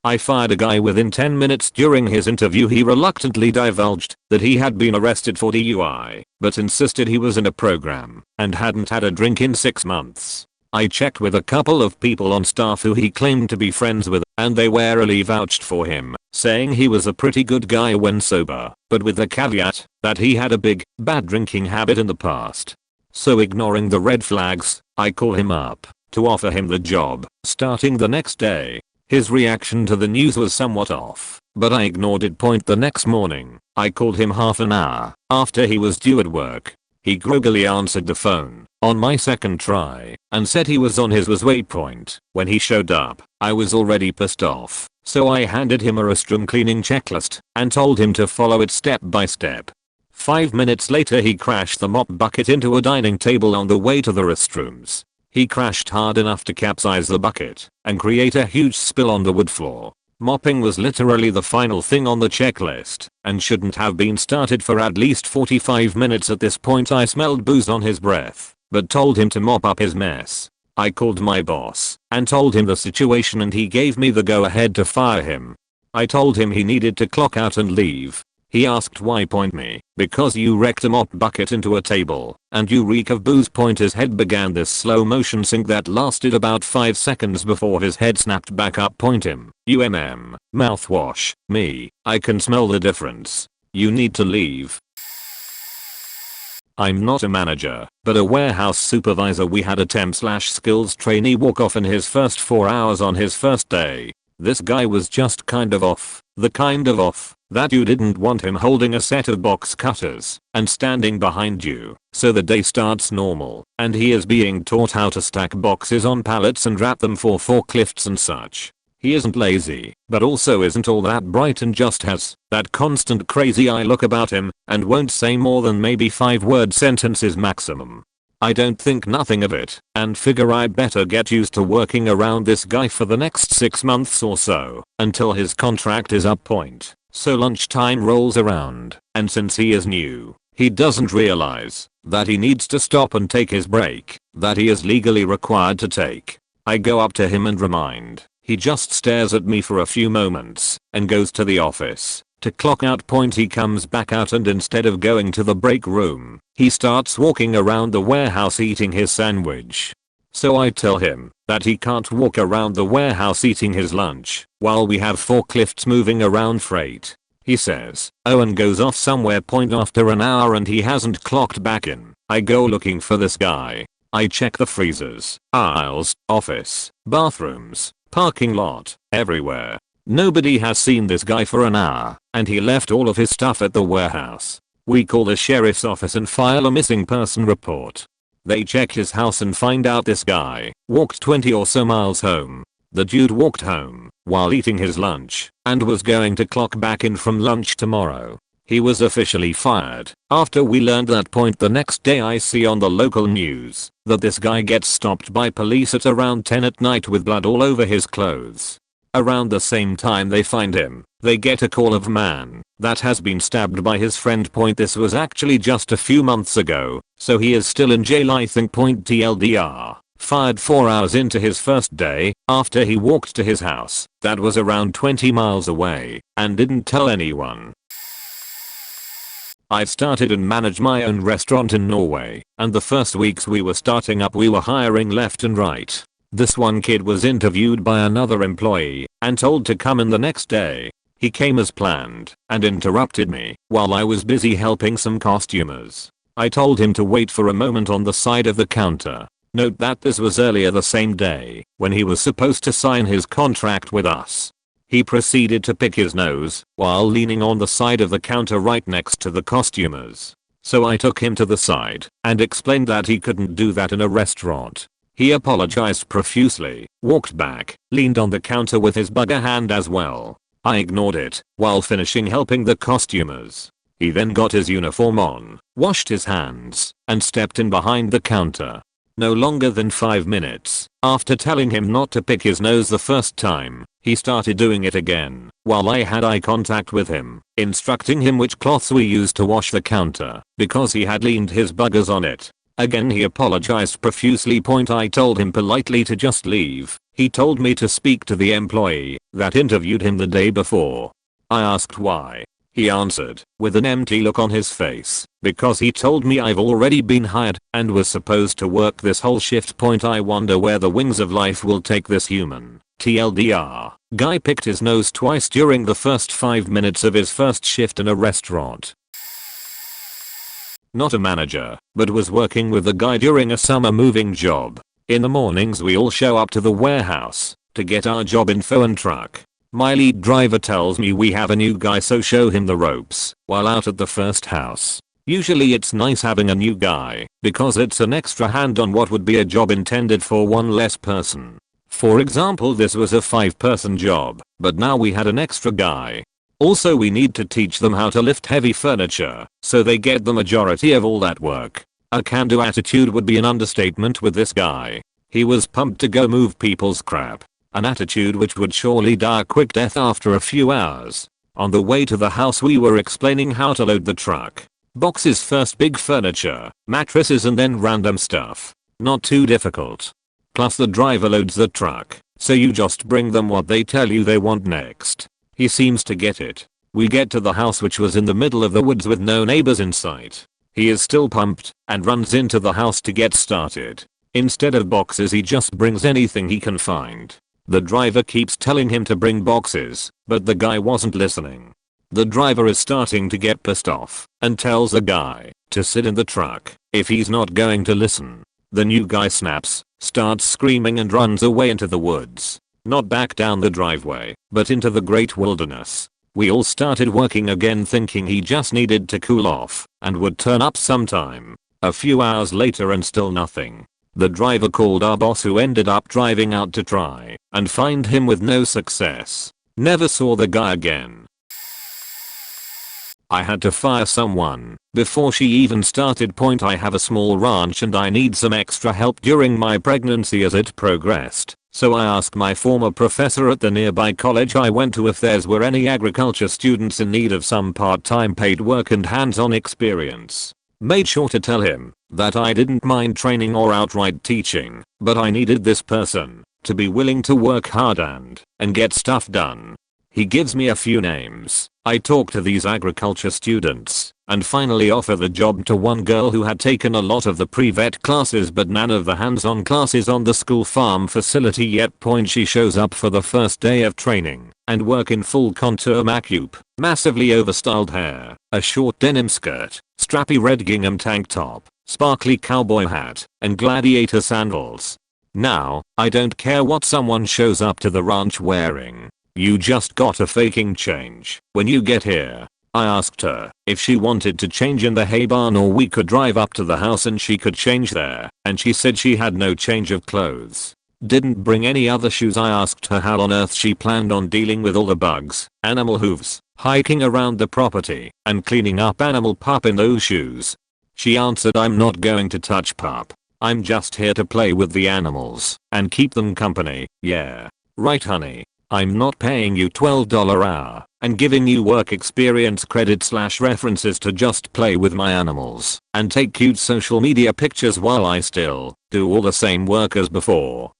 I fired a guy within 10 minutes. During his interview he reluctantly divulged that he had been arrested for DUI, but insisted he was in a program and hadn't had a drink in 6 months. I checked with a couple of people on staff who he claimed to be friends with, and they warily vouched for him, saying he was a pretty good guy when sober, but with the caveat that he had a big, bad drinking habit in the past. So ignoring the red flags, I call him up to offer him the job, starting the next day. His reaction to the news was somewhat off, but I ignored it. The next morning, I called him half an hour after he was due at work. He groggily answered the phone on my second try and said he was on his way. When he showed up, I was already pissed off, so I handed him a restroom cleaning checklist and told him to follow it step by step. 5 minutes later he crashed the mop bucket into a dining table on the way to the restrooms. He crashed hard enough to capsize the bucket and create a huge spill on the wood floor. Mopping was literally the final thing on the checklist and shouldn't have been started for at least 45 minutes. At this point I smelled booze on his breath, but told him to mop up his mess. I called my boss and told him the situation, and he gave me the go ahead to fire him. I told him he needed to clock out and leave. He asked why. Me, because you wrecked a mop bucket into a table and you reek of booze. His head began this slow motion sink that lasted about 5 seconds before his head snapped back up. Him, mouthwash. Me, I can smell the difference. You need to leave. I'm not a manager, but a warehouse supervisor. We had a temp/skills trainee walk off in his first 4 hours on his first day. This guy was just kind of off, the kind of off that you didn't want him holding a set of box cutters and standing behind you. So the day starts normal, and he is being taught how to stack boxes on pallets and wrap them for forklifts and such. He isn't lazy, but also isn't all that bright and just has that constant crazy eye look about him and won't say more than maybe 5-word sentences maximum. I don't think nothing of it and figure I better get used to working around this guy for the next 6 months or so until his contract is up. So lunchtime rolls around, and since he is new, he doesn't realize that he needs to stop and take his break that he is legally required to take. I go up to him and remind. He just stares at me for a few moments and goes to the office to clock out. He comes back out, and instead of going to the break room, he starts walking around the warehouse eating his sandwich. So I tell him that he can't walk around the warehouse eating his lunch while we have forklifts moving around freight. He says, oh, and goes off somewhere. After an hour and he hasn't clocked back in, I go looking for this guy. I check the freezers, aisles, office, bathrooms, parking lot, everywhere. Nobody has seen this guy for an hour, and he left all of his stuff at the warehouse. We call the sheriff's office and file a missing person report. They check his house and find out this guy walked 20 or so miles home. The dude walked home while eating his lunch and was going to clock back in from lunch tomorrow. He was officially fired after we learned that. The next day I see on the local news that this guy gets stopped by police at around 10 at night with blood all over his clothes. Around the same time they find him, they get a call of a man that has been stabbed by his friend. This was actually just a few months ago, so he is still in jail I think. TLDR. Fired 4 hours into his first day after he walked to his house that was around 20 miles away and didn't tell anyone. I started and managed my own restaurant in Norway, and the first weeks we were starting up we were hiring left and right. This one kid was interviewed by another employee and told to come in the next day. He came as planned and interrupted me while I was busy helping some costumers. I told him to wait for a moment on the side of the counter. Note that this was earlier the same day when he was supposed to sign his contract with us. He proceeded to pick his nose while leaning on the side of the counter right next to the costumers. So I took him to the side and explained that he couldn't do that in a restaurant. He apologized profusely, walked back, leaned on the counter with his bugger hand as well. I ignored it while finishing helping the costumers. He then got his uniform on, washed his hands, and stepped in behind the counter. No longer than 5 minutes after telling him not to pick his nose the first time, he started doing it again while I had eye contact with him, instructing him which cloths we used to wash the counter because he had leaned his buggers on it. Again he apologized profusely. I told him politely to just leave. He told me to speak to the employee that interviewed him the day before. I asked why. He answered, with an empty look on his face, because he told me I've already been hired and was supposed to work this whole shift. I wonder where the wings of life will take this human. TLDR, guy picked his nose twice during the first 5 minutes of his first shift in a restaurant. Not a manager, but was working with the guy during a summer moving job. In the mornings we all show up to the warehouse to get our job info and truck. My lead driver tells me we have a new guy, so show him the ropes while out at the first house. Usually it's nice having a new guy because it's an extra hand on what would be a job intended for one less person. For example, this was a 5-person job, but now we had an extra guy. Also we need to teach them how to lift heavy furniture so they get the majority of all that work. A can-do attitude would be an understatement with this guy. He was pumped to go move people's crap. An attitude which would surely die a quick death after a few hours. On the way to the house we were explaining how to load the truck. Boxes first, big furniture, mattresses, and then random stuff. Not too difficult. Plus the driver loads the truck, so you just bring them what they tell you they want next. He seems to get it. We get to the house, which was in the middle of the woods with no neighbors in sight. He is still pumped and runs into the house to get started. Instead of boxes he just brings anything he can find. The driver keeps telling him to bring boxes, but the guy wasn't listening. The driver is starting to get pissed off and tells the guy to sit in the truck if he's not going to listen. The new guy snaps, starts screaming, and runs away into the woods. Not back down the driveway, but into the great wilderness. We all started working again, thinking he just needed to cool off and would turn up sometime. A few hours later and still nothing. The driver called our boss, who ended up driving out to try and find him with no success. Never saw the guy again. I had to fire someone before she even started. I have a small ranch and I need some extra help during my pregnancy as it progressed. So I asked my former professor at the nearby college I went to if there were any agriculture students in need of some part-time paid work and hands-on experience. Made sure to tell him that I didn't mind training or outright teaching, but I needed this person to be willing to work hard and get stuff done. He gives me a few names. I talk to these agriculture students and finally offer the job to one girl who had taken a lot of the pre-vet classes but none of the hands-on classes on the school farm facility yet. She shows up for the first day of training and work in full contour makeup, massively overstyled hair, a short denim skirt, strappy red gingham tank top, sparkly cowboy hat, and gladiator sandals. Now, I don't care what someone shows up to the ranch wearing. You just gotta faking change when you get here. I asked her if she wanted to change in the hay barn or we could drive up to the house and she could change there, and she said she had no change of clothes. Didn't bring any other shoes. I asked her how on earth she planned on dealing with all the bugs, animal hooves, hiking around the property, and cleaning up animal poop in those shoes. She answered, I'm not going to touch pup. I'm just here to play with the animals and keep them company. Yeah. Right, honey. I'm not paying you $12 hour and giving you work experience credit / references to just play with my animals and take cute social media pictures while I still do all the same work as before.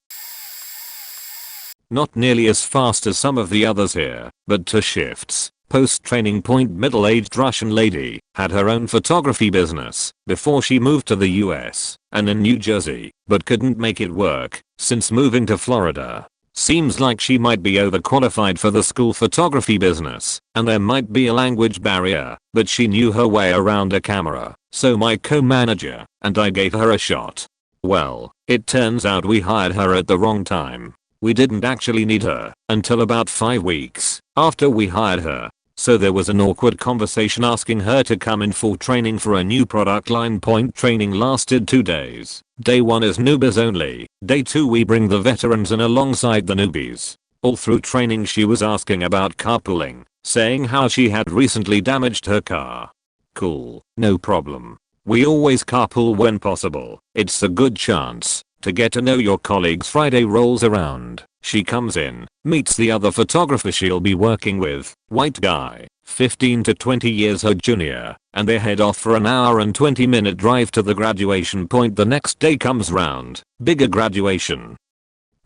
Not nearly as fast as some of the others here, but 2 shifts. Post-training. Middle-aged Russian lady had her own photography business before she moved to the US and in New Jersey, but couldn't make it work since moving to Florida. Seems like she might be overqualified for the school photography business, and there might be a language barrier, but she knew her way around a camera, so my co-manager and I gave her a shot. Well, it turns out we hired her at the wrong time. We didn't actually need her until about 5 weeks after we hired her. So there was an awkward conversation asking her to come in for training for a new product line. Point training lasted 2 days. Day 1 is noobers only. Day 2 we bring the veterans in alongside the newbies. All through training she was asking about carpooling, saying how she had recently damaged her car. Cool, no problem. We always carpool when possible. It's a good chance to get to know your colleagues. Friday rolls around. She comes in, meets the other photographer she'll be working with, white guy, 15 to 20 years her junior, and they head off for an hour and 20-minute drive to the graduation point. The next day comes round, bigger graduation.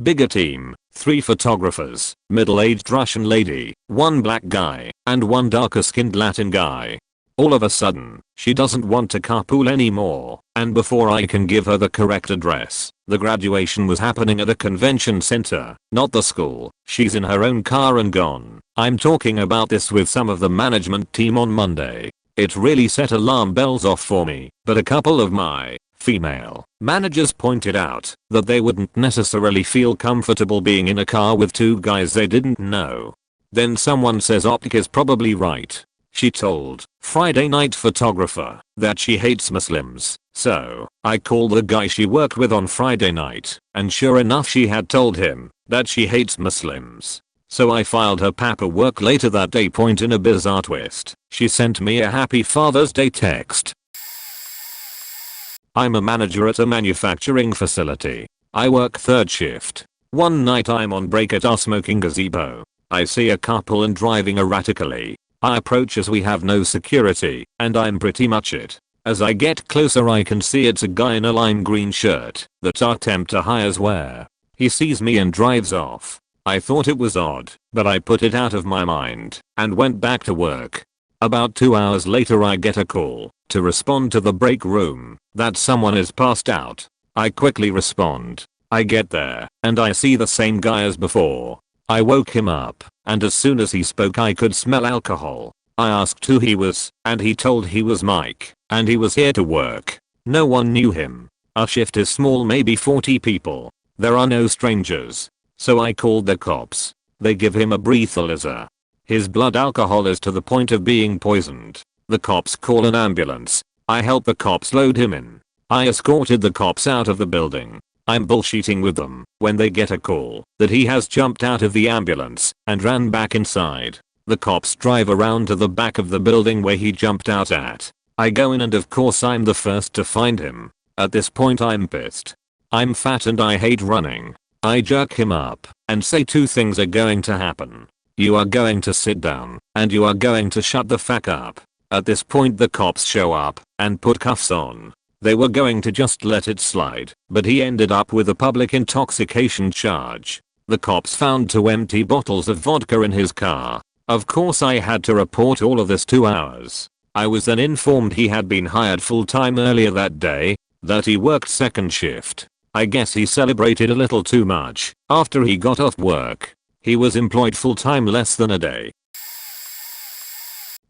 Bigger team, 3 photographers, middle-aged Russian lady, 1 black guy, and 1 darker-skinned Latin guy. All of a sudden, she doesn't want to carpool anymore, and before I can give her the correct address, the graduation was happening at a convention center, not the school. She's in her own car and gone. I'm talking about this with some of the management team on Monday. It really set alarm bells off for me, but a couple of my female managers pointed out that they wouldn't necessarily feel comfortable being in a car with 2 guys they didn't know. Then someone says Optic is probably right. She told Friday night photographer that she hates Muslims, so I called the guy she worked with on Friday night, and sure enough she had told him that she hates Muslims. So I filed her paperwork later that day. Point in a bizarre twist, she sent me a happy Father's Day text. I'm a manager at a manufacturing facility. I work 3rd shift. One night I'm on break at our smoking gazebo. I see a couple and driving erratically. I approach as we have no security, and I'm pretty much it. As I get closer I can see it's a guy in a lime green shirt that our temp to hires wear. He sees me and drives off. I thought it was odd, but I put it out of my mind and went back to work. About 2 hours later I get a call to respond to the break room that someone is passed out. I quickly respond. I get there and I see the same guy as before. I woke him up, and as soon as he spoke I could smell alcohol. I asked who he was, and he told he was Mike, and he was here to work. No one knew him. Our shift is small, maybe 40 people. There are no strangers. So I called the cops. They give him a breathalyzer. His blood alcohol is to the point of being poisoned. The cops call an ambulance. I help the cops load him in. I escorted the cops out of the building. I'm bullshitting with them when they get a call that he has jumped out of the ambulance and ran back inside. The cops drive around to the back of the building where he jumped out at. I go in and of course I'm the first to find him. At this point I'm pissed. I'm fat and I hate running. I jerk him up and say 2 things are going to happen. You are going to sit down and you are going to shut the fuck up. At this point the cops show up and put cuffs on. They were going to just let it slide, but he ended up with a public intoxication charge. The cops found 2 empty bottles of vodka in his car. Of course I had to report all of this 2 hours. I was then informed he had been hired full-time earlier that day, that he worked 2nd shift. I guess he celebrated a little too much after he got off work. He was employed full-time less than a day.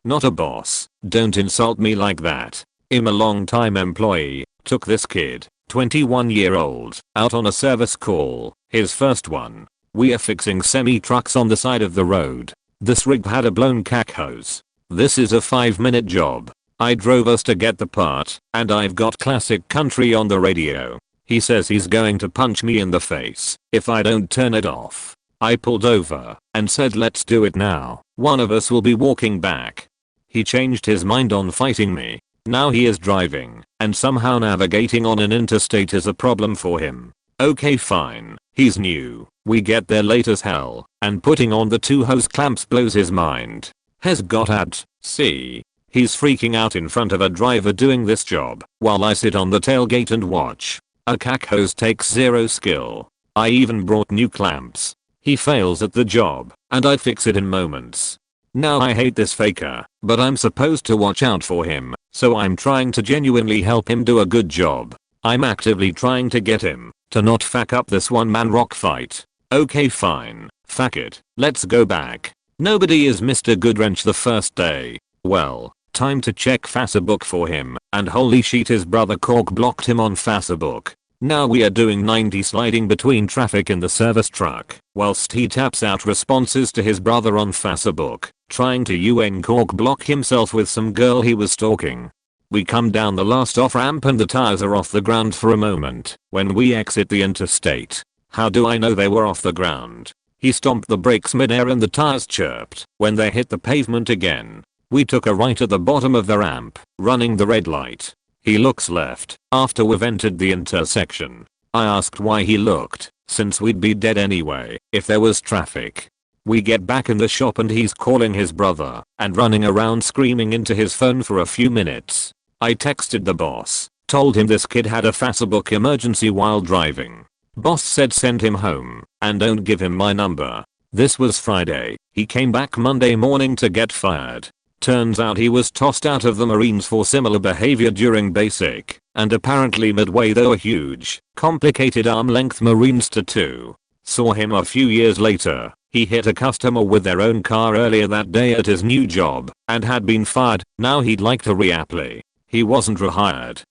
Not a boss. Don't insult me like that. I'm a long-time employee. Took this kid, 21-year-old, out on a service call, his first one. We are fixing semi-trucks on the side of the road. This rig had a blown cack hose. This is a 5-minute job. I drove us to get the part, and I've got classic country on the radio. He says he's going to punch me in the face if I don't turn it off. I pulled over and said let's do it now. One of us will be walking back. He changed his mind on fighting me. Now he is driving, and somehow navigating on an interstate is a problem for him. Okay fine, he's new. We get there late as hell, and putting on the 2 hose clamps blows his mind. Has got at, see. He's freaking out in front of a driver doing this job, while I sit on the tailgate and watch. A cack hose takes 0 skill. I even brought new clamps. He fails at the job, and I fix it in moments. Now I hate this faker, but I'm supposed to watch out for him, so I'm trying to genuinely help him do a good job. I'm actively trying to get him to not fuck up this one-man rock fight. Okay fine, fuck it, let's go back. Nobody is Mr. Goodwrench the first day. Well, time to check Facebook for him, and holy shit his brother Cork blocked him on Facebook. Now we are doing 90 sliding between traffic in the service truck, whilst he taps out responses to his brother on Facebook. trying to uncork block himself with some girl he was stalking. We come down the last off ramp and the tires are off the ground for a moment when we exit the interstate. How do I know they were off the ground? He stomped the brakes midair and the tires chirped when they hit the pavement again. We took a right at the bottom of the ramp, running the red light. He looks left after we've entered the intersection. I asked why he looked, since we'd be dead anyway if there was traffic. We get back in the shop and he's calling his brother and running around screaming into his phone for a few minutes. I texted the boss, told him this kid had a Facebook emergency while driving. Boss said send him home and don't give him my number. This was Friday. He came back Monday morning to get fired. Turns out he was tossed out of the Marines for similar behavior during basic, and apparently midway there were huge, complicated arm-length Marines tattoo. Saw him a few years later. He hit a customer with their own car earlier that day at his new job and had been fired. Now he'd like to reapply. He wasn't rehired.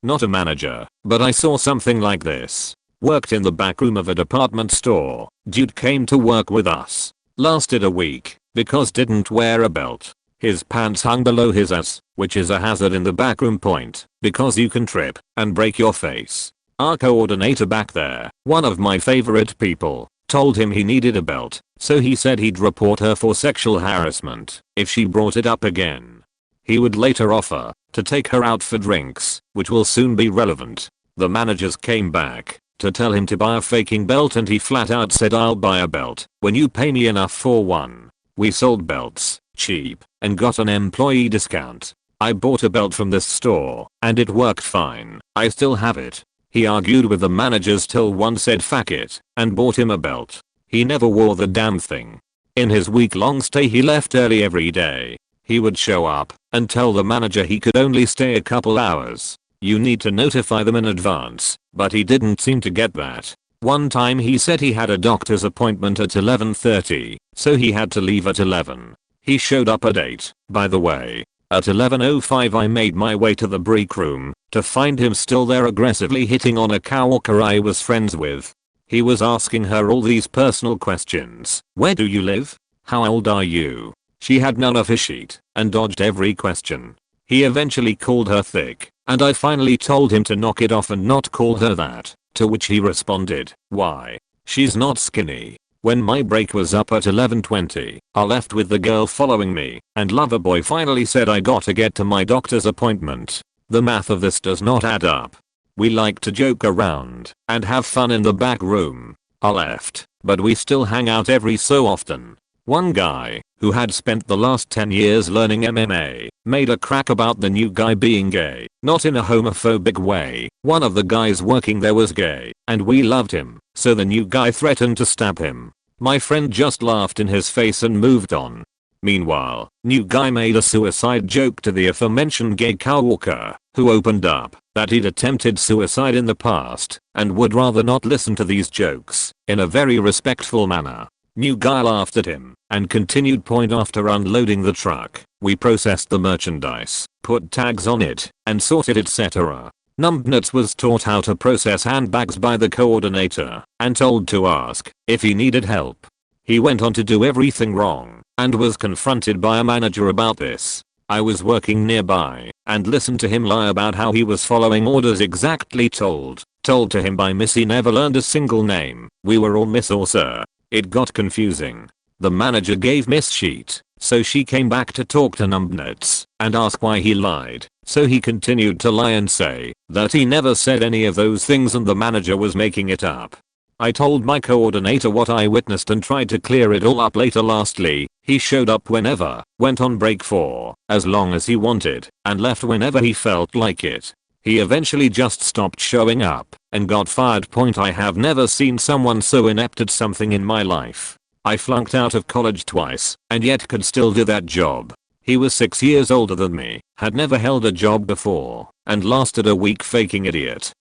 Not a manager, but I saw something like this. Worked in the back room of a department store. Dude came to work with us. Lasted a week because didn't wear a belt. His pants hung below his ass, which is a hazard in the backroom point because you can trip and break your face. Our coordinator back there, one of my favorite people, told him he needed a belt, so he said he'd report her for sexual harassment if she brought it up again. He would later offer to take her out for drinks, which will soon be relevant. The managers came back to tell him to buy a faking belt and he flat out said I'll buy a belt when you pay me enough for one. We sold belts, cheap, and got an employee discount. I bought a belt from this store and it worked fine. I still have it. He argued with the managers till one said fuck it and bought him a belt. He never wore the damn thing. In his week-long stay he left early every day. He would show up and tell the manager he could only stay a couple hours. You need to notify them in advance, but he didn't seem to get that. One time he said he had a doctor's appointment at 11:30, so he had to leave at 11. He showed up at 8, by the way. At 11:05 I made my way to the breakroom to find him still there aggressively hitting on a coworker I was friends with. He was asking her all these personal questions. Where do you live? How old are you? She had none of his shit and dodged every question. He eventually called her thick, and I finally told him to knock it off and not call her that, to which he responded, why? She's not skinny. When my break was up at 11:20, I left with the girl following me, and Loverboy finally said I gotta get to my doctor's appointment. The math of this does not add up. We like to joke around and have fun in the back room. I left, but we still hang out every so often. One guy, who had spent the last 10 years learning MMA, made a crack about the new guy being gay, not in a homophobic way. One of the guys working there was gay, and we loved him, so the new guy threatened to stab him. My friend just laughed in his face and moved on. Meanwhile, new guy made a suicide joke to the aforementioned gay coworker, who opened up that he'd attempted suicide in the past and would rather not listen to these jokes in a very respectful manner. New guy laughed at him and continued point after unloading the truck. We processed the merchandise, put tags on it, and sorted etc. Numbnuts was taught how to process handbags by the coordinator and told to ask if he needed help. He went on to do everything wrong and was confronted by a manager about this. I was working nearby and listened to him lie about how he was following orders exactly told to him by Miss. He never learned a single name. We were all Miss or Sir. It got confusing. The manager gave Miss sheet, so she came back to talk to Numbnuts and ask why he lied. So he continued to lie and say that he never said any of those things and the manager was making it up. I told my coordinator what I witnessed and tried to clear it all up later. Lastly, he showed up whenever, went on break for as long as he wanted, and left whenever he felt like it. He eventually just stopped showing up and got fired. I have never seen someone so inept at something in my life. I flunked out of college twice and yet could still do that job. He was 6 years older than me, had never held a job before, and lasted a week faking idiot.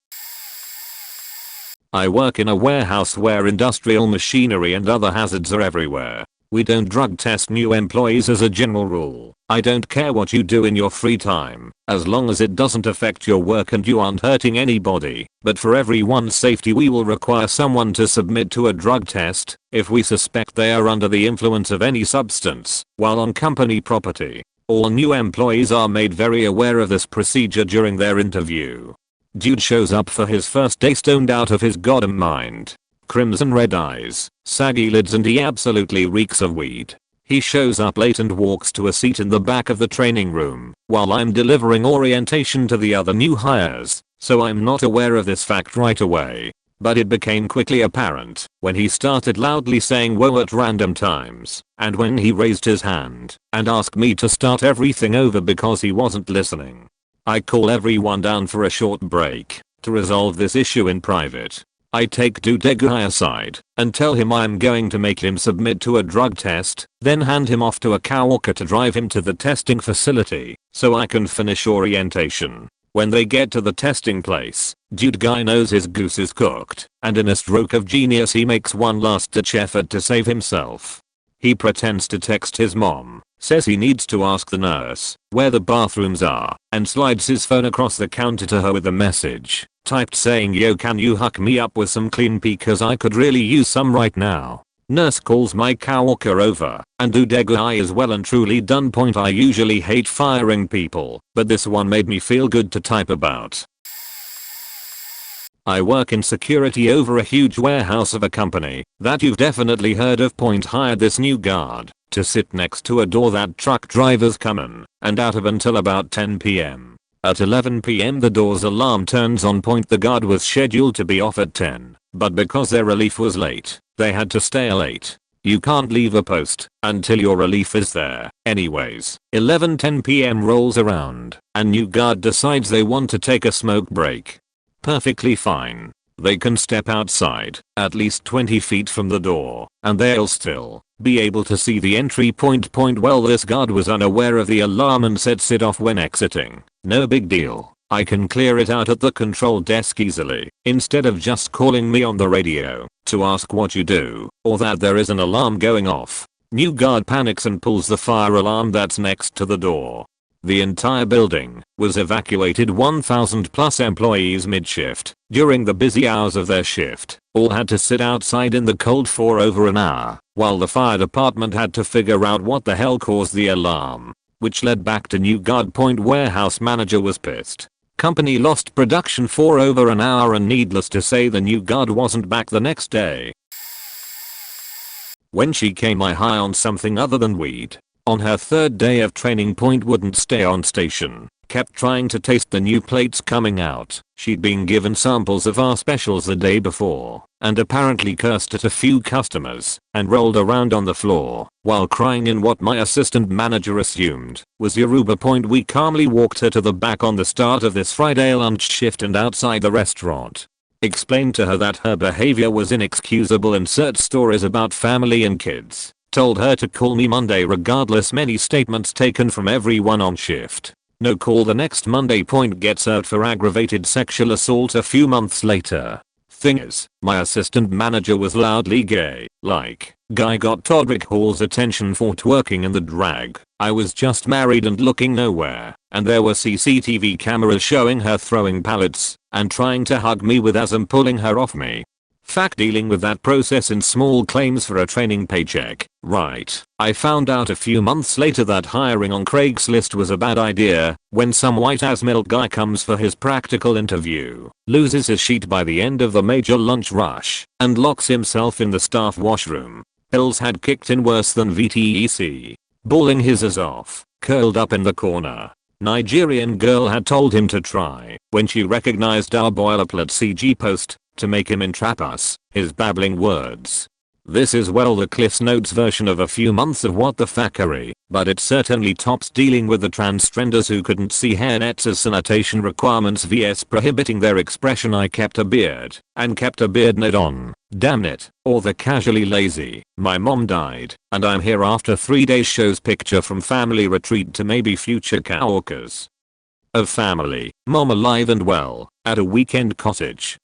I work in a warehouse where industrial machinery and other hazards are everywhere. We don't drug test new employees as a general rule. I don't care what you do in your free time, as long as it doesn't affect your work and you aren't hurting anybody. But for everyone's safety we will require someone to submit to a drug test if we suspect they are under the influence of any substance while on company property. All new employees are made very aware of this procedure during their interview. Dude shows up for his first day stoned out of his goddamn mind. Crimson red eyes, saggy lids, and he absolutely reeks of weed. He shows up late and walks to a seat in the back of the training room while I'm delivering orientation to the other new hires, so I'm not aware of this fact right away. But it became quickly apparent when he started loudly saying whoa at random times, and when he raised his hand and asked me to start everything over because he wasn't listening. I call everyone down for a short break to resolve this issue in private. I take Dude aside and tell him I'm going to make him submit to a drug test, then hand him off to a coworker to drive him to the testing facility so I can finish orientation. When they get to the testing place, Dude guy knows his goose is cooked, and in a stroke of genius he makes one last ditch effort to save himself. He pretends to text his mom, says he needs to ask the nurse where the bathrooms are, and slides his phone across the counter to her with a message typed saying, "Yo, can you hook me up with some clean pee cause I could really use some right now." Nurse calls my coworker over, and Dude guy is well and truly done. I usually hate firing people, but this one made me feel good to type about. I work in security over a huge warehouse of a company that you've definitely heard of. Hired this new guard to sit next to a door that truck drivers come in and out of until about 10 p.m. At 11 p.m. the door's alarm turns on. The guard was scheduled to be off at 10, but because their relief was late, they had to stay late. You can't leave a post until your relief is there. Anyways, 11:10 p.m. rolls around and new guard decides they want to take a smoke break. Perfectly fine. They can step outside at least 20 feet from the door and they'll still be able to see the entry point. Well, this guard was unaware of the alarm and sets it off when exiting. No big deal. I can clear it out at the control desk easily instead of just calling me on the radio to ask what you do or that there is an alarm going off. New guard panics and pulls the fire alarm that's next to the door. The entire building was evacuated. 1,000 plus employees mid-shift during the busy hours of their shift all had to sit outside in the cold for over an hour while the fire department had to figure out what the hell caused the alarm, which led back to new guard. Warehouse manager was pissed. Company lost production for over an hour and needless to say the new guard wasn't back the next day. When she came high on something other than weed. On her third day of training. Wouldn't stay on station. Kept trying to taste the new plates coming out. She'd been given samples of our specials the day before and apparently cursed at a few customers and rolled around on the floor while crying in what my assistant manager assumed was Yoruba. We calmly walked her to the back on the start of this Friday lunch shift and outside the restaurant. Explained to her that her behavior was inexcusable. Insert stories about family and kids. Told her to call me Monday regardless. Many statements taken from everyone on shift. No call the next Monday. Gets out for aggravated sexual assault a few months later. Thing is, my assistant manager was loudly gay. Like, guy got Todrick Hall's attention for twerking in the drag. I was just married and looking nowhere, and there were CCTV cameras showing her throwing pallets and trying to hug me with as I'm pulling her off me. Fact, dealing with that process in small claims for a training paycheck. Right. I found out a few months later that hiring on Craigslist was a bad idea when some white ass milk guy comes for his practical interview, loses his sheet by the end of the major lunch rush, and locks himself in the staff washroom. Bills had kicked in worse than VTEC. Bawling his ass off, curled up in the corner. Nigerian girl had told him to try when she recognized our boilerplate CG post to make him entrap us, his babbling words. This is well the Cliff's Notes version of a few months of what the fuckery, but it certainly tops dealing with the transgenders who couldn't see hairnets as sanitation requirements vs prohibiting their expression. I kept a beard and kept a beard net on, damn it, or the casually lazy. My mom died and I'm here after 3 days. Shows picture from family retreat to maybe future coworkers. Of family, mom alive and well, at a weekend cottage.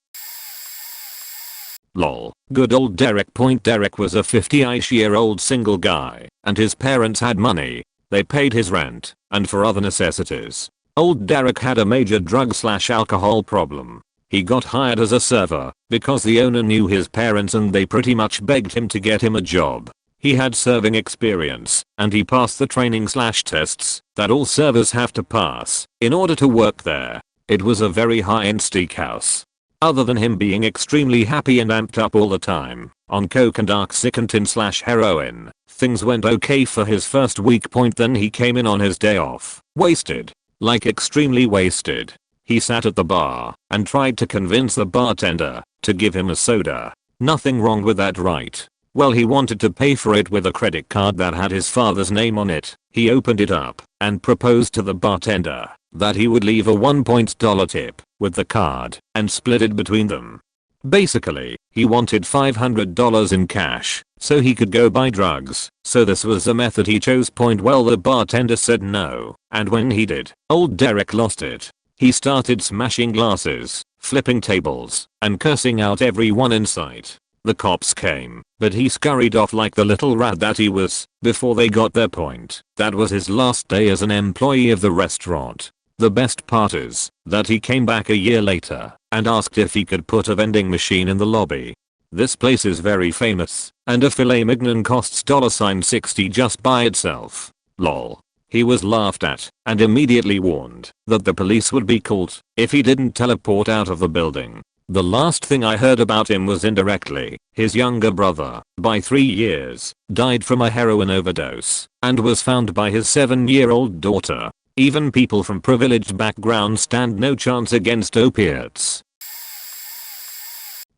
Lol. Good old Derek. Derek was a 50-ish-year-old single guy, and his parents had money. They paid his rent, and for other necessities. Old Derek had a major drug/alcohol problem. He got hired as a server, because the owner knew his parents and they pretty much begged him to get him a job. He had serving experience, and he passed the training/tests that all servers have to pass in order to work there. It was a very high-end steakhouse. Other than him being extremely happy and amped up all the time, on coke and oxycontin/heroin, things went okay for his first week. Then he came in on his day off, wasted. Like extremely wasted. He sat at the bar and tried to convince the bartender to give him a soda. Nothing wrong with that, right? Well, he wanted to pay for it with a credit card that had his father's name on it. He opened it up and proposed to the bartender that he would leave a $1 tip with the card and split it between them. Basically, he wanted $500 in cash so he could go buy drugs. So this was the method he chose. Well, the bartender said no, and when he did, old Derek lost it. He started smashing glasses, flipping tables, and cursing out everyone in sight. The cops came, but he scurried off like the little rat that he was before they got their point. That was his last day as an employee of the restaurant. The best part is that he came back a year later and asked if he could put a vending machine in the lobby. This place is very famous, and a filet mignon costs $60 just by itself. Lol. He was laughed at and immediately warned that the police would be called if he didn't teleport out of the building. The last thing I heard about him was indirectly, his younger brother, by 3 years, died from a heroin overdose and was found by his 7-year-old daughter. Even people from privileged backgrounds stand no chance against opiates.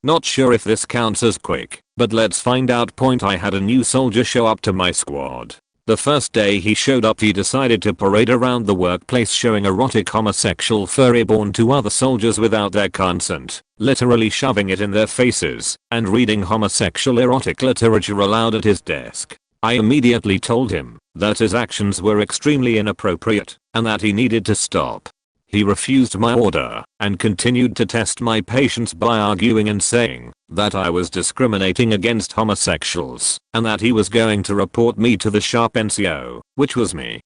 Not sure if this counts as quick, but let's find out. I had a new soldier show up to my squad. The first day he showed up, he decided to parade around the workplace showing erotic homosexual furry porn to other soldiers without their consent, literally shoving it in their faces and reading homosexual erotic literature aloud at his desk. I immediately told him that his actions were extremely inappropriate and that he needed to stop. He refused my order and continued to test my patience by arguing and saying that I was discriminating against homosexuals and that he was going to report me to the sharp NCO, which was me.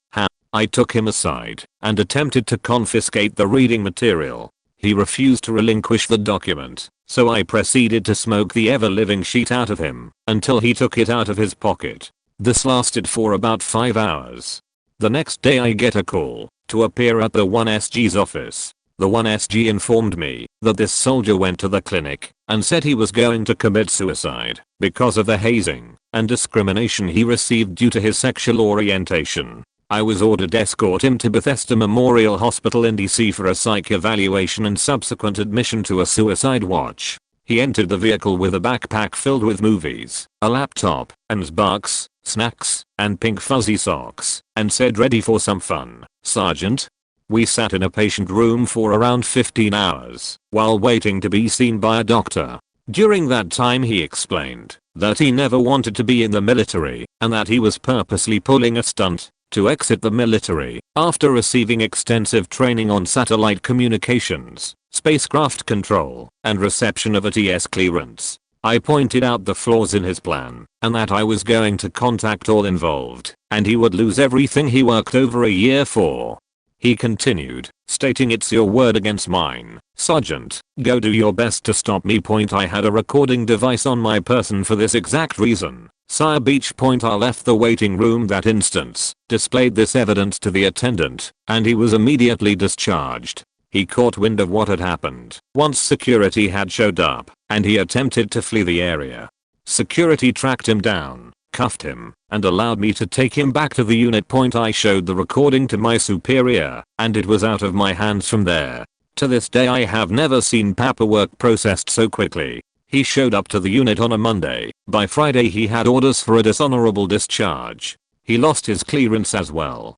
I took him aside and attempted to confiscate the reading material. He refused to relinquish the document, so I proceeded to smoke the ever-living shit out of him until he took it out of his pocket. This lasted for about 5 hours. The next day I get a call to appear at the 1SG's office. The 1SG informed me that this soldier went to the clinic and said he was going to commit suicide because of the hazing and discrimination he received due to his sexual orientation. I was ordered to escort him to Bethesda Memorial Hospital in DC for a psych evaluation and subsequent admission to a suicide watch. He entered the vehicle with a backpack filled with movies, a laptop, and bucks, snacks, and pink fuzzy socks, and said, "Ready for some fun, Sergeant?" We sat in a patient room for around 15 hours while waiting to be seen by a doctor. During that time he explained that he never wanted to be in the military and that he was purposely pulling a stunt to exit the military after receiving extensive training on satellite communications, spacecraft control, and reception of a TS clearance. I pointed out the flaws in his plan and that I was going to contact all involved and he would lose everything he worked over a year for. He continued, stating, "It's your word against mine, Sergeant. Go do your best to stop me." I had a recording device on my person for this exact reason. Sire Beach. I left the waiting room that instant, displayed this evidence to the attendant, and he was immediately discharged. He caught wind of what had happened once security had showed up, and he attempted to flee the area. Security tracked him down, cuffed him, and allowed me to take him back to the unit. I showed the recording to my superior, and it was out of my hands from there. To this day I have never seen paperwork processed so quickly. He showed up to the unit on a Monday. By Friday he had orders for a dishonorable discharge. He lost his clearance as well.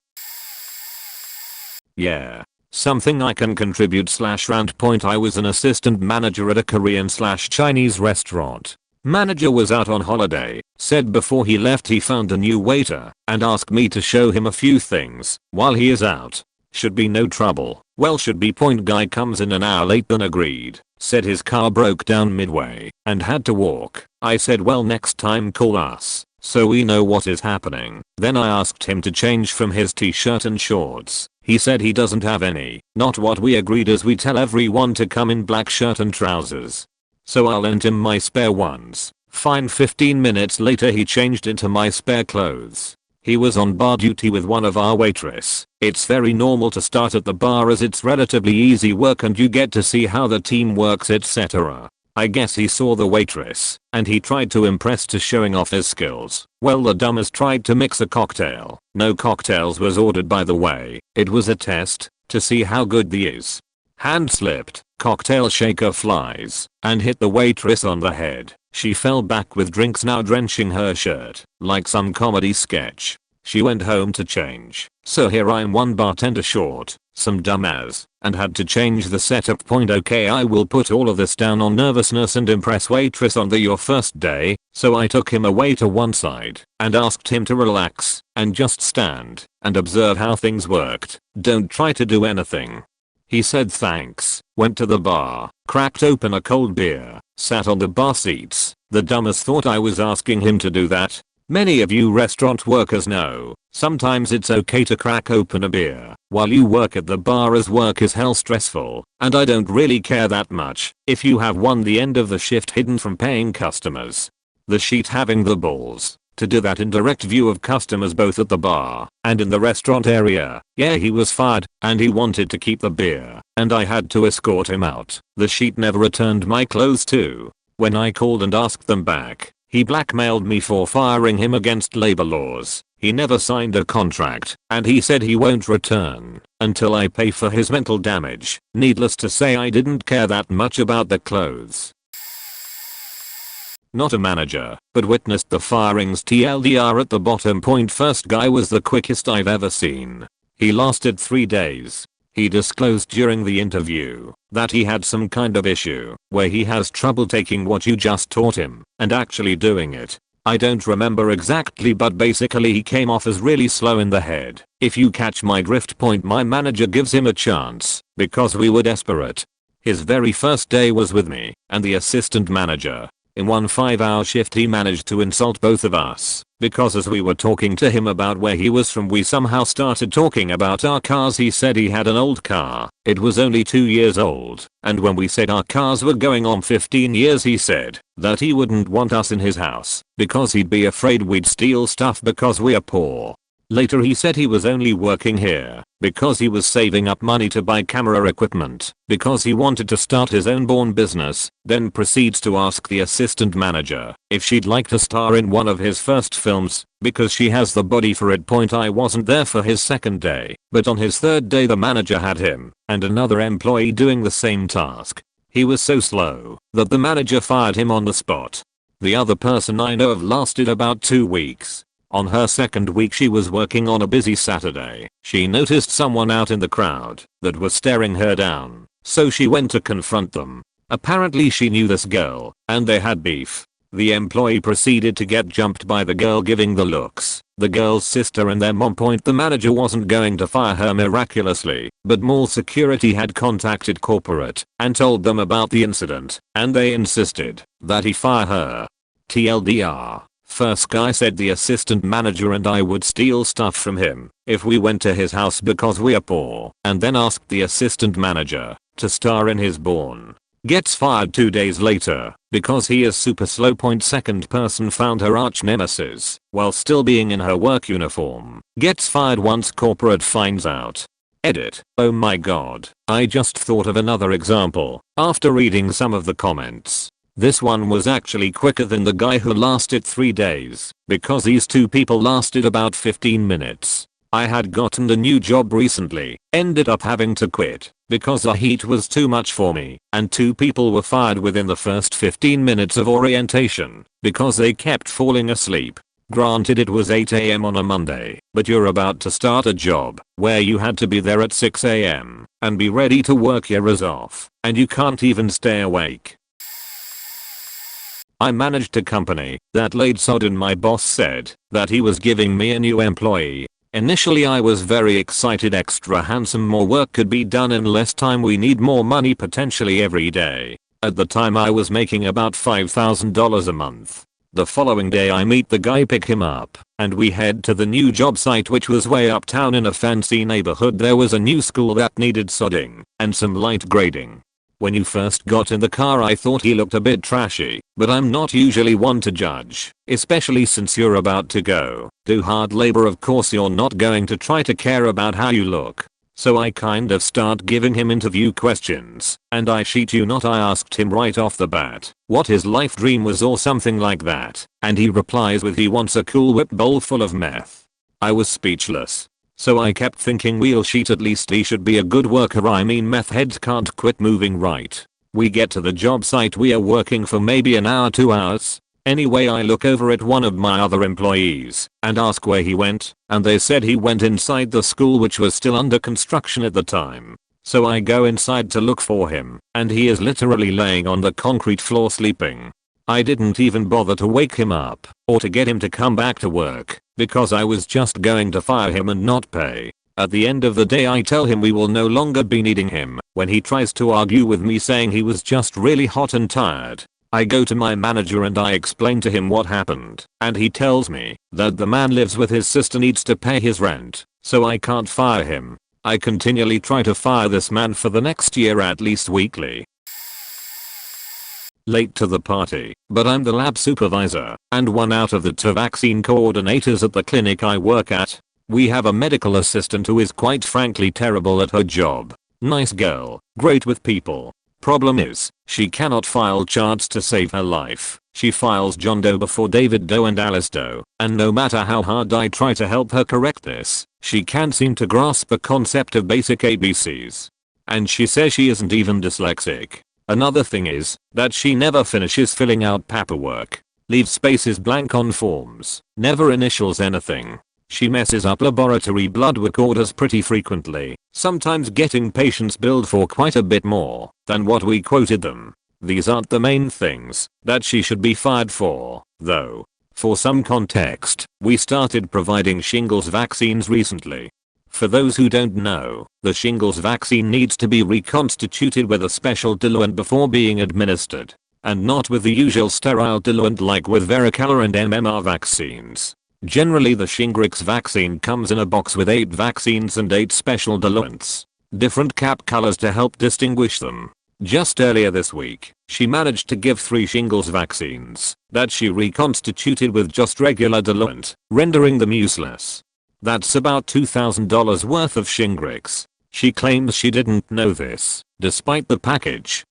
Yeah. Something I can contribute/rant. I was an assistant manager at a Korean/Chinese restaurant. Manager was out on holiday, said before he left he found a new waiter, and asked me to show him a few things while he is out. Should be no trouble. Well, should be. Point guy comes in an hour late than agreed. Said his car broke down midway and had to walk. I said, well, next time call us so we know what is happening. Then I asked him to change from his t-shirt and shorts. He said he doesn't have any. Not what we agreed, as we tell everyone to come in black shirt and trousers. So I lent him my spare ones. Fine. 15 minutes later he changed into my spare clothes. He was on bar duty with one of our waitress. It's very normal to start at the bar as it's relatively easy work and you get to see how the team works, etc. I guess he saw the waitress and he tried to impress to showing off his skills. Well, the dumbass tried to mix a cocktail. No cocktails was ordered, by the way. It was a test to see how good the is. Hand slipped, cocktail shaker flies, and hit the waitress on the head. She fell back with drinks now drenching her shirt, like some comedy sketch. She went home to change. So here I'm one bartender short, some dumbass, and had to change the setup. Point. Okay, I will put all of this down on nervousness and impress waitress on your first day. So I took him away to one side and asked him to relax and just stand and observe how things worked. Don't try to do anything. He said thanks, went to the bar, cracked open a cold beer, sat on the bar seats. The dumbass thought I was asking him to do that. Many of you restaurant workers know, sometimes it's okay to crack open a beer while you work at the bar, as work is hell stressful, and I don't really care that much if you have won the end of the shift hidden from paying customers. The sheet having the balls to do that in direct view of customers both at the bar and in the restaurant area. Yeah, he was fired and he wanted to keep the beer and I had to escort him out. The sheet never returned my clothes too. When I called and asked them back, he blackmailed me for firing him against labor laws. He never signed a contract and he said he won't return until I pay for his mental damage. Needless to say, I didn't care that much about the clothes. Not a manager, but witnessed the firings. TLDR at the bottom. Point. First guy was the quickest I've ever seen. He lasted 3 days. He disclosed during the interview that he had some kind of issue where he has trouble taking what you just taught him and actually doing it. I don't remember exactly, but basically he came off as really slow in the head. If you catch my drift. Point. My manager gives him a chance because we were desperate. His very first day was with me and the assistant manager. In one 5-hour shift he managed to insult both of us because as we were talking to him about where he was from, we somehow started talking about our cars. He said he had an old car. It was only 2 years old, and when we said our cars were going on 15 years, he said that he wouldn't want us in his house because he'd be afraid we'd steal stuff because we are poor. Later he said he was only working here because he was saving up money to buy camera equipment because he wanted to start his own porn business, then proceeds to ask the assistant manager if she'd like to star in one of his first films because she has the body for it. Point. I wasn't there for his second day, but on his third day the manager had him and another employee doing the same task. He was so slow that the manager fired him on the spot. The other person I know of lasted about 2 weeks. On her second week she was working on a busy Saturday. She noticed someone out in the crowd that was staring her down, so she went to confront them. Apparently she knew this girl and they had beef. The employee proceeded to get jumped by the girl giving the looks. The girl's sister and their mom. Point. The manager wasn't going to fire her miraculously, but mall security had contacted corporate and told them about the incident, and they insisted that he fire her. TLDR. First guy said the assistant manager and I would steal stuff from him if we went to his house because we are poor, and then asked the assistant manager to star in his porn. Gets fired 2 days later because he is super slow. Point. Second person found her arch nemesis while still being in her work uniform. Gets fired once corporate finds out. Edit. Oh my god, I just thought of another example after reading some of the comments. This one was actually quicker than the guy who lasted 3 days because these two people lasted about 15 minutes. I had gotten a new job recently, ended up having to quit because the heat was too much for me, and 2 people were fired within the first 15 minutes of orientation because they kept falling asleep. Granted it was 8 AM on a Monday, but you're about to start a job where you had to be there at 6 AM and be ready to work your ass off, and you can't even stay awake. I managed a company that laid sod and my boss said that he was giving me a new employee Initially I was very excited, extra handsome, more work could be done in less time, we need more money potentially every day. At the time I was making about $5,000 a month. The following day I meet the guy, pick him up, and we head to the new job site, which was way uptown in a fancy neighborhood. There was a new school that needed sodding and some light grading. When you first got in the car I thought he looked a bit trashy, but I'm not usually one to judge, especially since you're about to go do hard labor. Of course you're not going to try to care about how you look. So I kind of start giving him interview questions, and I shit you not, I asked him right off the bat what his life dream was or something like that, and he replies with he wants a Cool Whip bowl full of meth. I was speechless. So I kept thinking, we'll shit, at least he should be a good worker, I mean meth heads can't quit moving, right? We get to the job site, we are working for maybe an hour, 2 hours. Anyway, I look over at one of my other employees and ask where he went, and they said he went inside the school, which was still under construction at the time. So I go inside to look for him, and he is literally laying on the concrete floor sleeping. I didn't even bother to wake him up or to get him to come back to work, because I was just going to fire him and not pay. At the end of the day I tell him we will no longer be needing him. When he tries to argue with me saying he was just really hot and tired, I go to my manager and I explain to him what happened, and he tells me that the man lives with his sister, needs to pay his rent, so I can't fire him. I continually try to fire this man for the next year, at least weekly. Late to the party, but I'm the lab supervisor and one out of the 2 vaccine coordinators at the clinic I work at. We have a medical assistant who is quite frankly terrible at her job. Nice girl, great with people. Problem is, she cannot file charts to save her life. She files John Doe before David Doe and Alice Doe, and no matter how hard I try to help her correct this, she can't seem to grasp the concept of basic ABCs. And she says she isn't even dyslexic. Another thing is that she never finishes filling out paperwork, leaves spaces blank on forms, never initials anything. She messes up laboratory blood work orders pretty frequently, sometimes getting patients billed for quite a bit more than what we quoted them. These aren't the main things that she should be fired for, though. For some context, we started providing shingles vaccines recently. For those who don't know, the shingles vaccine needs to be reconstituted with a special diluent before being administered, and not with the usual sterile diluent like with varicella and MMR vaccines. Generally the Shingrix vaccine comes in a box with 8 vaccines and 8 special diluents. Different cap colors to help distinguish them. Just earlier this week, she managed to give 3 shingles vaccines that she reconstituted with just regular diluent, rendering them useless. That's about $2,000 worth of Shingrix. She claims she didn't know this, despite the package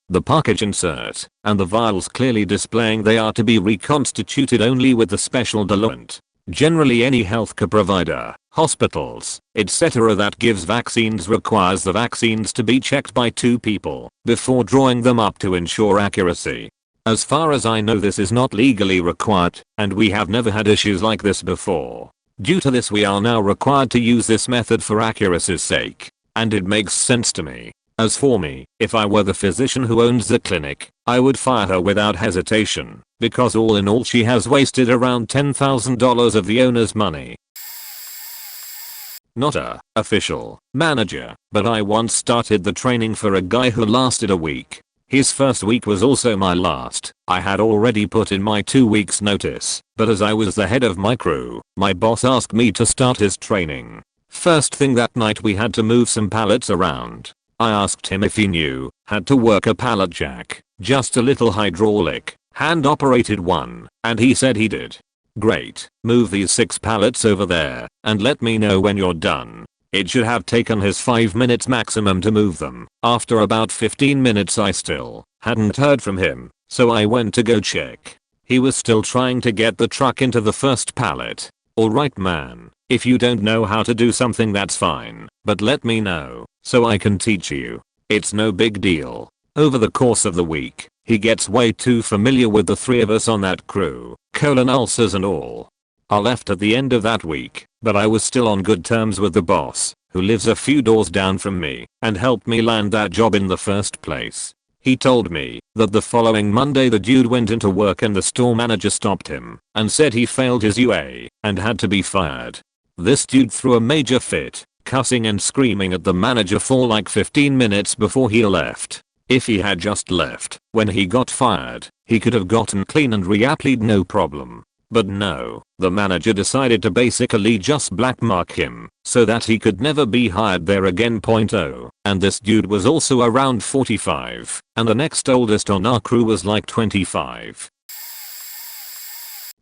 insert, and the vials clearly displaying they are to be reconstituted only with the special diluent. Generally any healthcare provider, hospitals, etc. that gives vaccines requires the vaccines to be checked by 2 people before drawing them up to ensure accuracy. As far as I know this is not legally required, and we have never had issues like this before. Due to this we are now required to use this method for accuracy's sake, and it makes sense to me. As for me, if I were the physician who owns the clinic, I would fire her without hesitation, because all in all she has wasted around $10,000 of the owner's money. Not a official manager, but I once started the training for a guy who lasted a week. His first week was also my last. I had already put in my 2 weeks notice, but as I was the head of my crew, my boss asked me to start his training. First thing that night we had to move some pallets around. I asked him if he knew how to work a pallet jack, just a little hydraulic, hand operated one, and he said he did. Great, move these 6 pallets over there, and let me know when you're done. It should have taken his 5 minutes maximum to move them. After about 15 minutes I still hadn't heard from him, so I went to go check. He was still trying to get the truck into the first pallet. Alright man, if you don't know how to do something that's fine, but let me know, so I can teach you. It's no big deal. Over the course of the week, he gets way too familiar with the 3 of us on that crew, colon ulcers and all. I left at the end of that week, but I was still on good terms with the boss, who lives a few doors down from me, and helped me land that job in the first place. He told me that the following Monday the dude went into work and the store manager stopped him and said he failed his UA and had to be fired. This dude threw a major fit, cussing and screaming at the manager for like 15 minutes before he left. If he had just left when he got fired, he could have gotten clean and re-applied no problem. But no, the manager decided to basically just blackmark him so that he could never be hired there again. And this dude was also around 45, and the next oldest on our crew was like 25.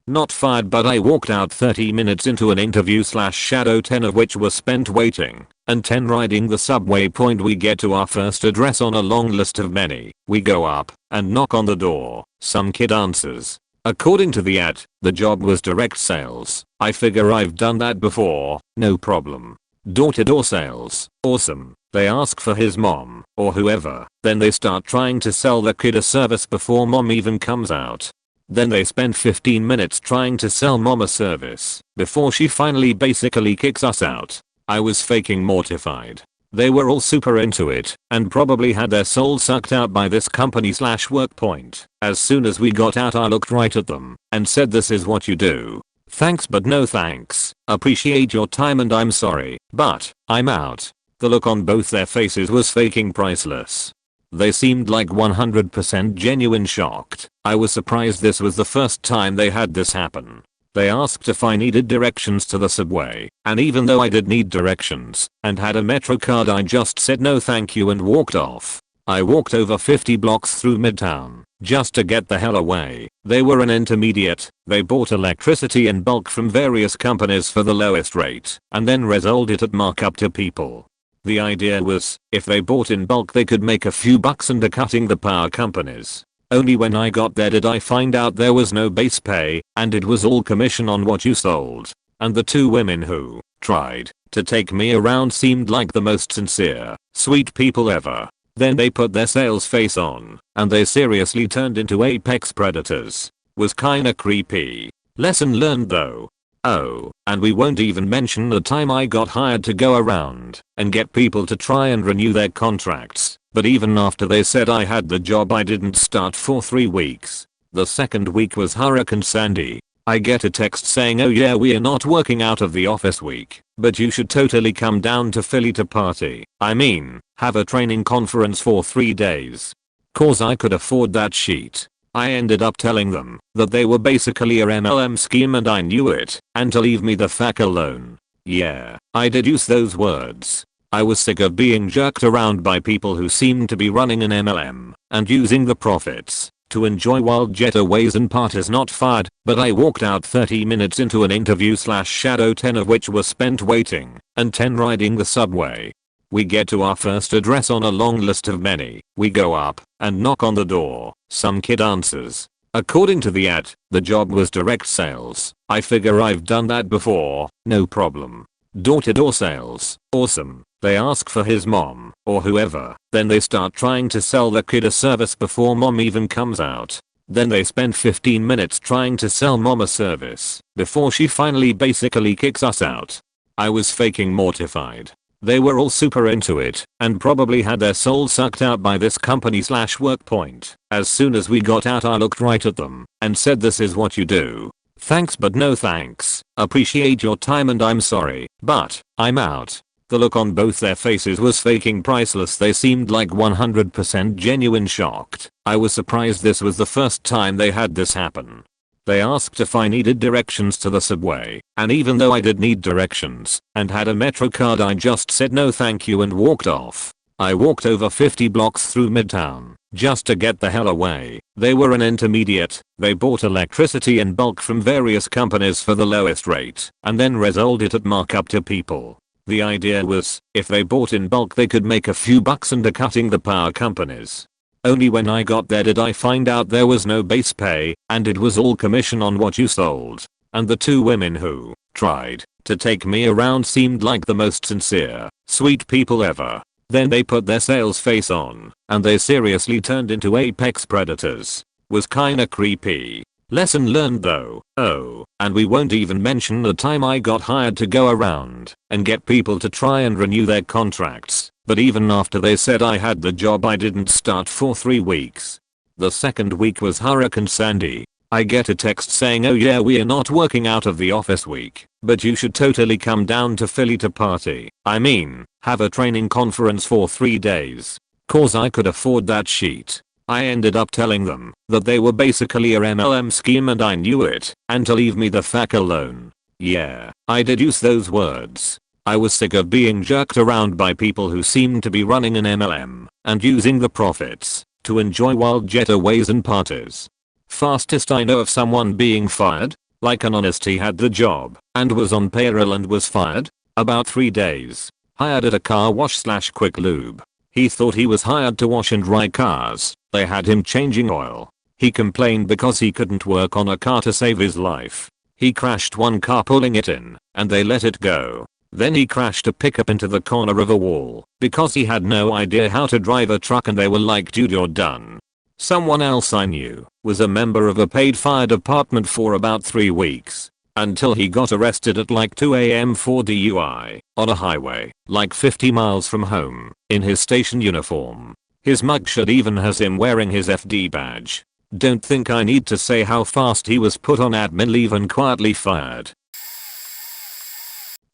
Not fired, but I walked out 30 minutes into an interview / shadow, 10 of which were spent waiting and 10 riding the subway. We get to our first address on a long list of many. We go up and knock on the door. Some kid answers. According to the ad, the job was direct sales. I figure I've done that before, no problem. Door-to-door sales, awesome. They ask for his mom or whoever, then they start trying to sell the kid a service before mom even comes out. Then they spend 15 minutes trying to sell mom a service before she finally basically kicks us out. I was faking mortified. They were all super into it and probably had their soul sucked out by this company / work point. As soon as we got out, I looked right at them and said, "This is what you do. Thanks but no thanks. Appreciate your time and I'm sorry, but I'm out." The look on both their faces was faking priceless. They seemed like 100% genuine shocked. I was surprised this was the first time they had this happen. They asked if I needed directions to the subway, and even though I did need directions and had a metro card, I just said no thank you and walked off. I walked over 50 blocks through Midtown just to get the hell away. They were an intermediate. They bought electricity in bulk from various companies for the lowest rate and then resold it at markup to people. The idea was, if they bought in bulk they could make a few bucks undercutting the power companies. Only when I got there did I find out there was no base pay and it was all commission on what you sold. And the two women who tried to take me around seemed like the most sincere, sweet people ever. Then they put their sales face on and they seriously turned into apex predators. Was kinda creepy. Lesson learned though. Oh, and we won't even mention the time I got hired to go around and get people to try and renew their contracts. But even after they said I had the job, I didn't start for 3 weeks. The second week was Hurricane Sandy. I get a text saying, "Oh yeah, we are not working out of the office week, but you should totally come down to Philly to party. I mean, have a training conference for 3 days." Cause I could afford that shit. I ended up telling them that they were basically a MLM scheme and I knew it, and to leave me the fuck alone. Yeah, I did use those words. I was sick of being jerked around by people who seemed to be running an MLM and using the profits to enjoy wild getaways and parties. Not fired, but I walked out 30 minutes into an interview / shadow, 10 of which were spent waiting and 10 riding the subway. We get to our first address on a long list of many. We go up and knock on the door. Some kid answers. According to the ad, the job was direct sales. I figure I've done that before, no problem. Door-to-door sales, awesome. They ask for his mom or whoever, then they start trying to sell the kid a service before mom even comes out. Then they spend 15 minutes trying to sell mom a service before she finally basically kicks us out. I was faking mortified. They were all super into it and probably had their soul sucked out by this company / work point. As soon as we got out, I looked right at them and said, "This is what you do. Thanks but no thanks. Appreciate your time and I'm sorry, but I'm out." The look on both their faces was faking priceless. They seemed like 100% genuine shocked. I was surprised this was the first time they had this happen. They asked if I needed directions to the subway, and even though I did need directions and had a metro card, I just said no thank you and walked off. I walked over 50 blocks through Midtown just to get the hell away. They were an intermediate. They bought electricity in bulk from various companies for the lowest rate and then resold it at markup to people. The idea was, if they bought in bulk they could make a few bucks undercutting the power companies. Only when I got there did I find out there was no base pay and it was all commission on what you sold. And the two women who tried to take me around seemed like the most sincere, sweet people ever. Then they put their sales face on and they seriously turned into apex predators. Was kinda creepy. Lesson learned though. Oh, and we won't even mention the time I got hired to go around and get people to try and renew their contracts. But even after they said I had the job, I didn't start for 3 weeks. The second week was Hurricane Sandy. I get a text saying, oh yeah, we're not working out of the office week, but you should totally come down to Philly to party. I mean, have a training conference for 3 days. Cause I could afford that sheet. I ended up telling them that they were basically a MLM scheme and I knew it, and to leave me the fuck alone. Yeah, I did use those words. I was sick of being jerked around by people who seemed to be running an MLM and using the profits to enjoy wild getaways and parties. Fastest I know of someone being fired, like an honest he had the job and was on payroll and was fired. About 3 days. Hired at a car wash / quick lube. He thought he was hired to wash and dry cars. They had him changing oil. He complained because he couldn't work on a car to save his life. He crashed one car pulling it in, and they let it go. Then he crashed a pickup into the corner of a wall because he had no idea how to drive a truck and they were like, dude, you're done. Someone else I knew was a member of a paid fire department for about 3 weeks until he got arrested at like 2 AM for DUI on a highway like 50 miles from home in his station uniform. His mugshot even has him wearing his FD badge. Don't think I need to say how fast he was put on admin leave and quietly fired.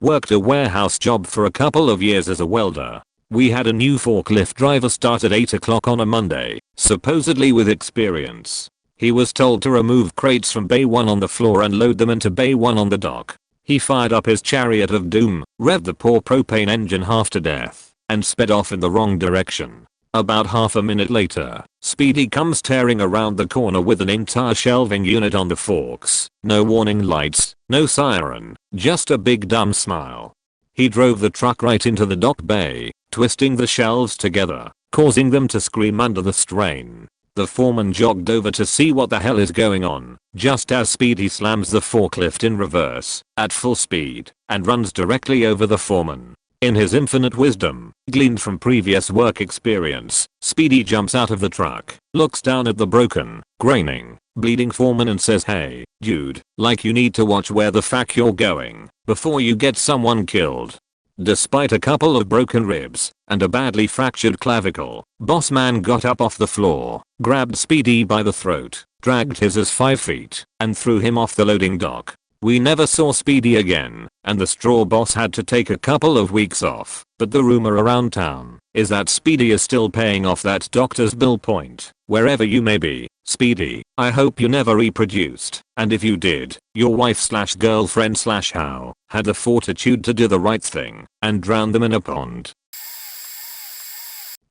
Worked a warehouse job for a couple of years as a welder. We had a new forklift driver start at 8 o'clock on a Monday, supposedly with experience. He was told to remove crates from bay 1 on the floor and load them into bay 1 on the dock. He fired up his chariot of doom, revved the poor propane engine half to death, and sped off in the wrong direction. About half a minute later, Speedy comes tearing around the corner with an entire shelving unit on the forks. No warning lights, no siren, just a big dumb smile. He drove the truck right into the dock bay, twisting the shelves together, causing them to scream under the strain. The foreman jogged over to see what the hell is going on, just as Speedy slams the forklift in reverse, at full speed, and runs directly over the foreman. In his infinite wisdom, gleaned from previous work experience, Speedy jumps out of the truck, looks down at the broken, graining, bleeding foreman and says, hey, dude, like you need to watch where the fuck you're going, before you get someone killed. Despite a couple of broken ribs and a badly fractured clavicle, boss man got up off the floor, grabbed Speedy by the throat, dragged his ass 5 feet, and threw him off the loading dock. We never saw Speedy again, and the straw boss had to take a couple of weeks off, but the rumor around town is that Speedy is still paying off that doctor's bill point. Wherever you may be, Speedy, I hope you never reproduced, and if you did, your wife / girlfriend / how had the fortitude to do the right thing and drown them in a pond.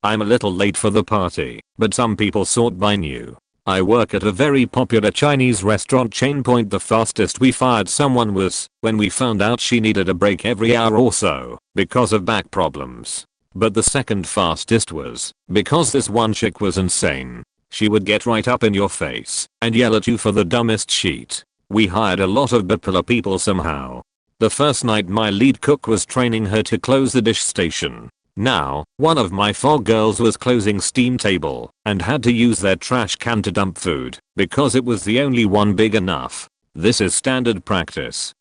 I'm a little late for the party, but some people thought I knew. I work at a very popular Chinese restaurant chain. The fastest we fired someone was when we found out she needed a break every hour or so because of back problems. But the second fastest was because this one chick was insane. She would get right up in your face and yell at you for the dumbest shit. We hired a lot of bipolar people somehow. The first night my lead cook was training her to close the dish station. Now, one of my 4 girls was closing steam table and had to use their trash can to dump food because it was the only one big enough. This is standard practice.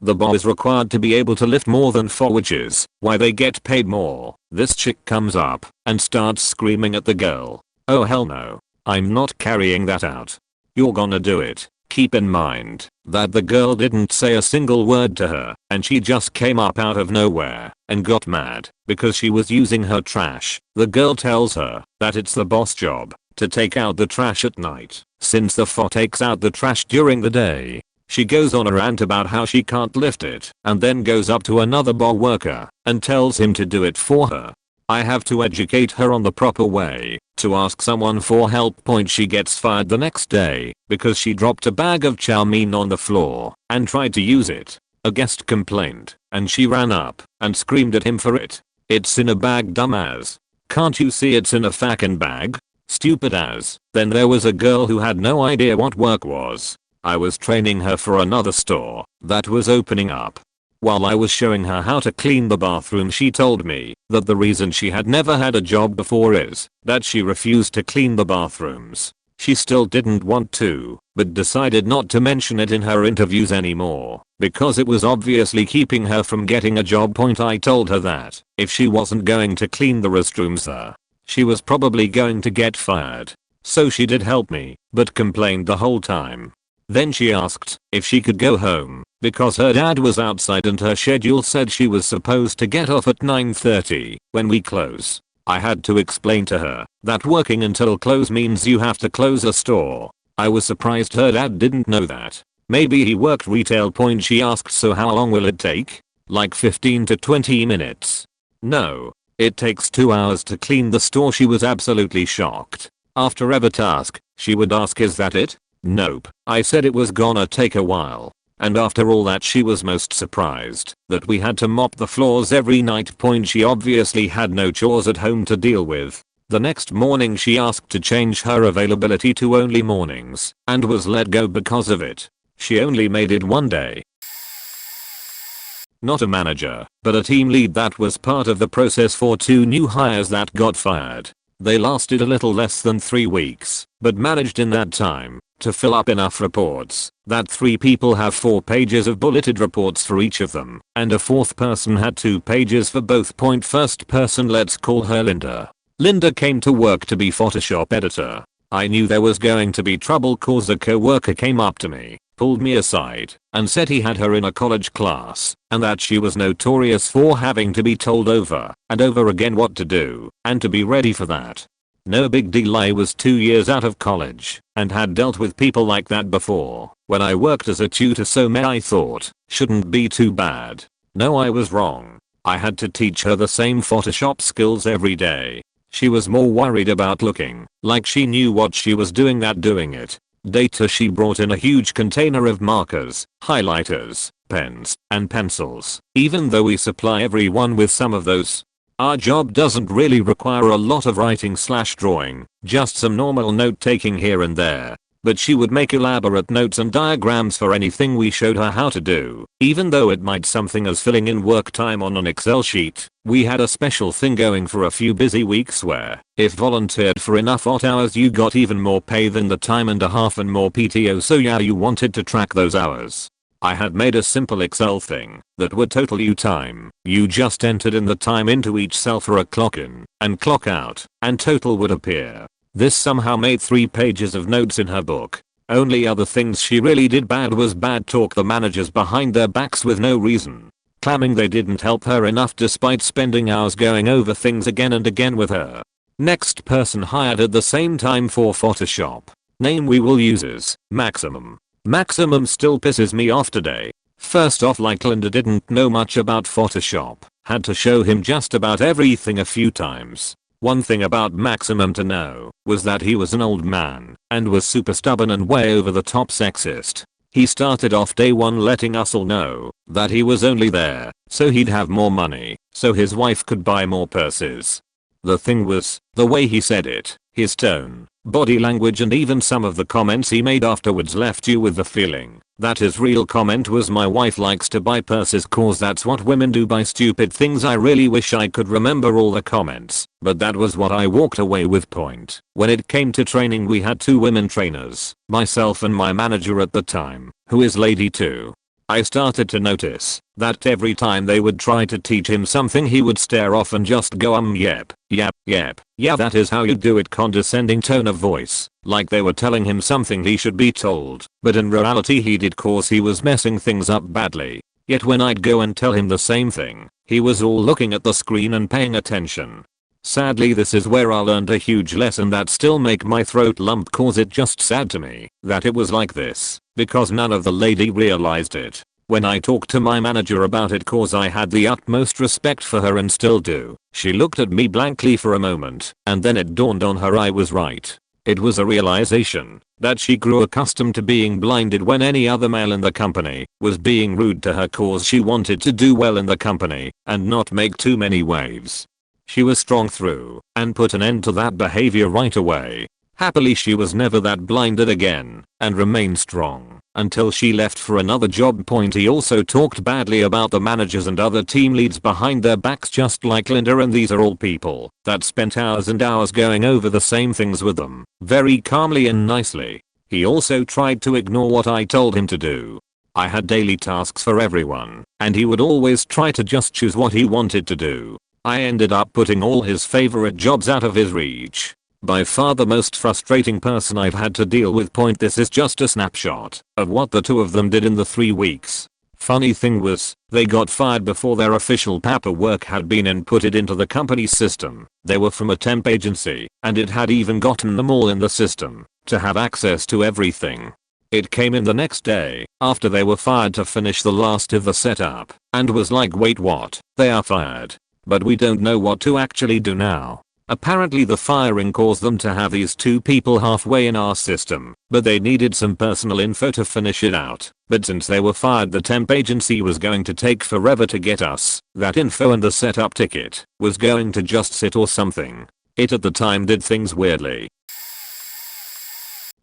The boss is required to be able to lift more than 4, which is why they get paid more. This chick comes up and starts screaming at the girl. Oh hell no, I'm not carrying that out. You're gonna do it. Keep in mind that the girl didn't say a single word to her and she just came up out of nowhere and got mad because she was using her trash. The girl tells her that it's the boss job to take out the trash at night since the FO takes out the trash during the day. She goes on a rant about how she can't lift it and then goes up to another bar worker and tells him to do it for her. I have to educate her on the proper way to ask someone for help. She gets fired the next day because she dropped a bag of chow mein on the floor and tried to use it. A guest complained and she ran up and screamed at him for it. It's in a bag, dumbass. Can't you see it's in a fucking bag? Stupid as. Then there was a girl who had no idea what work was. I was training her for another store that was opening up. While I was showing her how to clean the bathroom, she told me that the reason she had never had a job before is that she refused to clean the bathrooms. She still didn't want to, but decided not to mention it in her interviews anymore because it was obviously keeping her from getting a job. I told her that if she wasn't going to clean the restrooms there, she was probably going to get fired. so she did help me, but complained the whole time. Then she asked if she could go home because her dad was outside and her schedule said she was supposed to get off at 9:30 when we close. I had to explain to her that working until close means you have to close a store. I was surprised her dad didn't know that. Maybe he worked retail. She asked, so how long will it take? Like 15 to 20 minutes. No. It takes 2 hours to clean the store. She was absolutely shocked. After every task, she would ask, is that it? Nope. I said it was gonna take a while. And after all that, she was most surprised that we had to mop the floors every night. She obviously had no chores at home to deal with. The next morning she asked to change her availability to only mornings and was let go because of it. She only made it one day. Not a manager, but a team lead. That was part of the process for 2 new hires that got fired. They lasted a little less than 3 weeks, but managed in that time to fill up enough reports that 3 people have 4 pages of bulleted reports for each of them, and a 4th person had 2 pages for both. First person, let's call her Linda. Linda came to work to be Photoshop editor. I knew there was going to be trouble cause a co-worker came up to me, pulled me aside, and said he had her in a college class, and that she was notorious for having to be told over and over again what to do, and to be ready for that. No big deal. I was 2 years out of college and had dealt with people like that before when I worked as a tutor, so I thought shouldn't be too bad. No, I was wrong. I had to teach her the same Photoshop skills every day. She was more worried about looking like she knew what she was doing than doing it. Data. She brought in a huge container of markers, highlighters, pens, and pencils, even though we supply everyone with some of those. Our job doesn't really require a lot of writing/drawing, just some normal note taking here and there. But she would make elaborate notes and diagrams for anything we showed her how to do, even though it might something as filling in work time on an Excel sheet. We had a special thing going for a few busy weeks where, if volunteered for enough odd hours, you got even more pay than the time and a half and more PTO. So yeah, you wanted to track those hours. I had made a simple Excel thing that would total you time. You just entered in the time into each cell for a clock in and clock out, and total would appear. This somehow made 3 pages of notes in her book. Only other things she really did bad was bad talk the managers behind their backs with no reason, claiming they didn't help her enough despite spending hours going over things again and again with her. Next person hired at the same time for Photoshop. Name we will use is Maximum. Maximum still pisses me off today. First off, like Linda didn't know much about Photoshop. Had to show him just about everything a few times. One thing about Maximum to know was that he was an old man and was super stubborn and way over the top sexist. He started off day one letting us all know that he was only there so he'd have more money so his wife could buy more purses. The thing was, the way he said it, his tone, body language, and even some of the comments he made afterwards left you with the feeling that his real comment was, my wife likes to buy purses cause that's what women do, buy stupid things. I really wish I could remember all the comments, but that was what I walked away with. When it came to training, we had 2 women trainers, myself and my manager at the time, who is lady too. I started to notice that every time they would try to teach him something, he would stare off and just go yep, yeah, that is how you do it, condescending tone of voice, like they were telling him something he should be told, but in reality he did cause he was messing things up badly. Yet when I'd go and tell him the same thing, he was all looking at the screen and paying attention. Sadly, this is where I learned a huge lesson that still make my throat lump, cause it just sad to me that it was like this, because none of the lady realized it. When I talked to my manager about it, cause I had the utmost respect for her and still do, she looked at me blankly for a moment, and then it dawned on her I was right. It was a realization that she grew accustomed to being blinded when any other male in the company was being rude to her, cause she wanted to do well in the company and not make too many waves. She was strong through and put an end to that behavior right away. Happily, she was never that blinded again and remained strong until she left for another job. He also talked badly about the managers and other team leads behind their backs, just like Linda, and these are all people that spent hours and hours going over the same things with them, very calmly and nicely. He also tried to ignore what I told him to do. I had daily tasks for everyone, and he would always try to just choose what he wanted to do. I ended up putting all his favorite jobs out of his reach. By far the most frustrating person I've had to deal with. This is just a snapshot of what the two of them did in the 3 weeks. Funny thing was, they got fired before their official paperwork had been inputted into the company's system. They were from a temp agency, and it had even gotten them all in the system to have access to everything. It came in the next day, after they were fired, to finish the last of the setup, and was like, wait, what? They are fired. But we don't know what to actually do now. Apparently the firing caused them to have these two people halfway in our system, but they needed some personal info to finish it out. But since they were fired, the temp agency was going to take forever to get us that info, and the setup ticket was going to just sit or something. It at the time did things weirdly.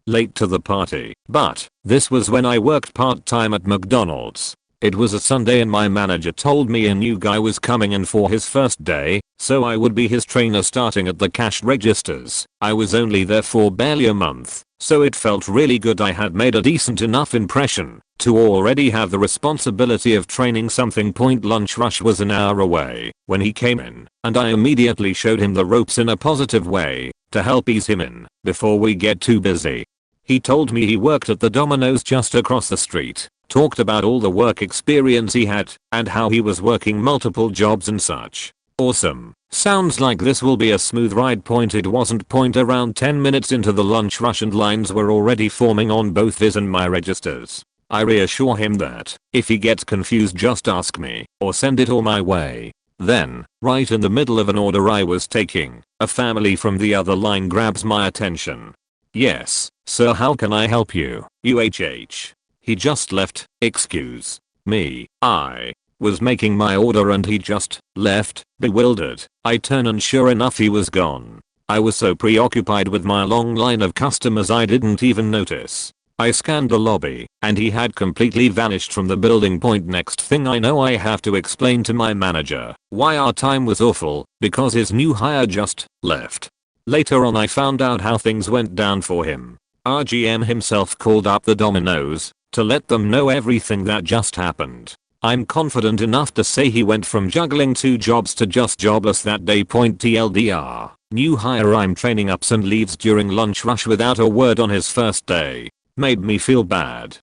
Late to the party, but this was when I worked part-time at McDonald's. It was a Sunday and my manager told me a new guy was coming in for his first day, so I would be his trainer starting at the cash registers. I was only there for barely a month, so it felt really good. I had made a decent enough impression to already have the responsibility of training something. Lunch rush was an hour away when he came in, and I immediately showed him the ropes in a positive way to help ease him in before we get too busy. He told me he worked at the Domino's just across the street, talked about all the work experience he had, and how he was working multiple jobs and such. Awesome. Sounds like this will be a smooth ride. It wasn't. Around 10 minutes into the lunch rush and lines were already forming on both his and my registers. I reassure him that if he gets confused, just ask me or send it all my way. Then, right in the middle of an order I was taking, a family from the other line grabs my attention. Yes, sir, how can I help you? UHH. He just left. Excuse me. I was making my order and he just left. Bewildered, I turn and sure enough he was gone. I was so preoccupied with my long line of customers I didn't even notice. I scanned the lobby and he had completely vanished from the building. Next thing I know, I have to explain to my manager why our time was awful because his new hire just left. Later on I found out how things went down for him. Our GM himself called up the Domino's to let them know everything that just happened. I'm confident enough to say he went from juggling 2 jobs to just jobless that day. TLDR. New hire I'm training ups and leaves during lunch rush without a word on his first day. Made me feel bad.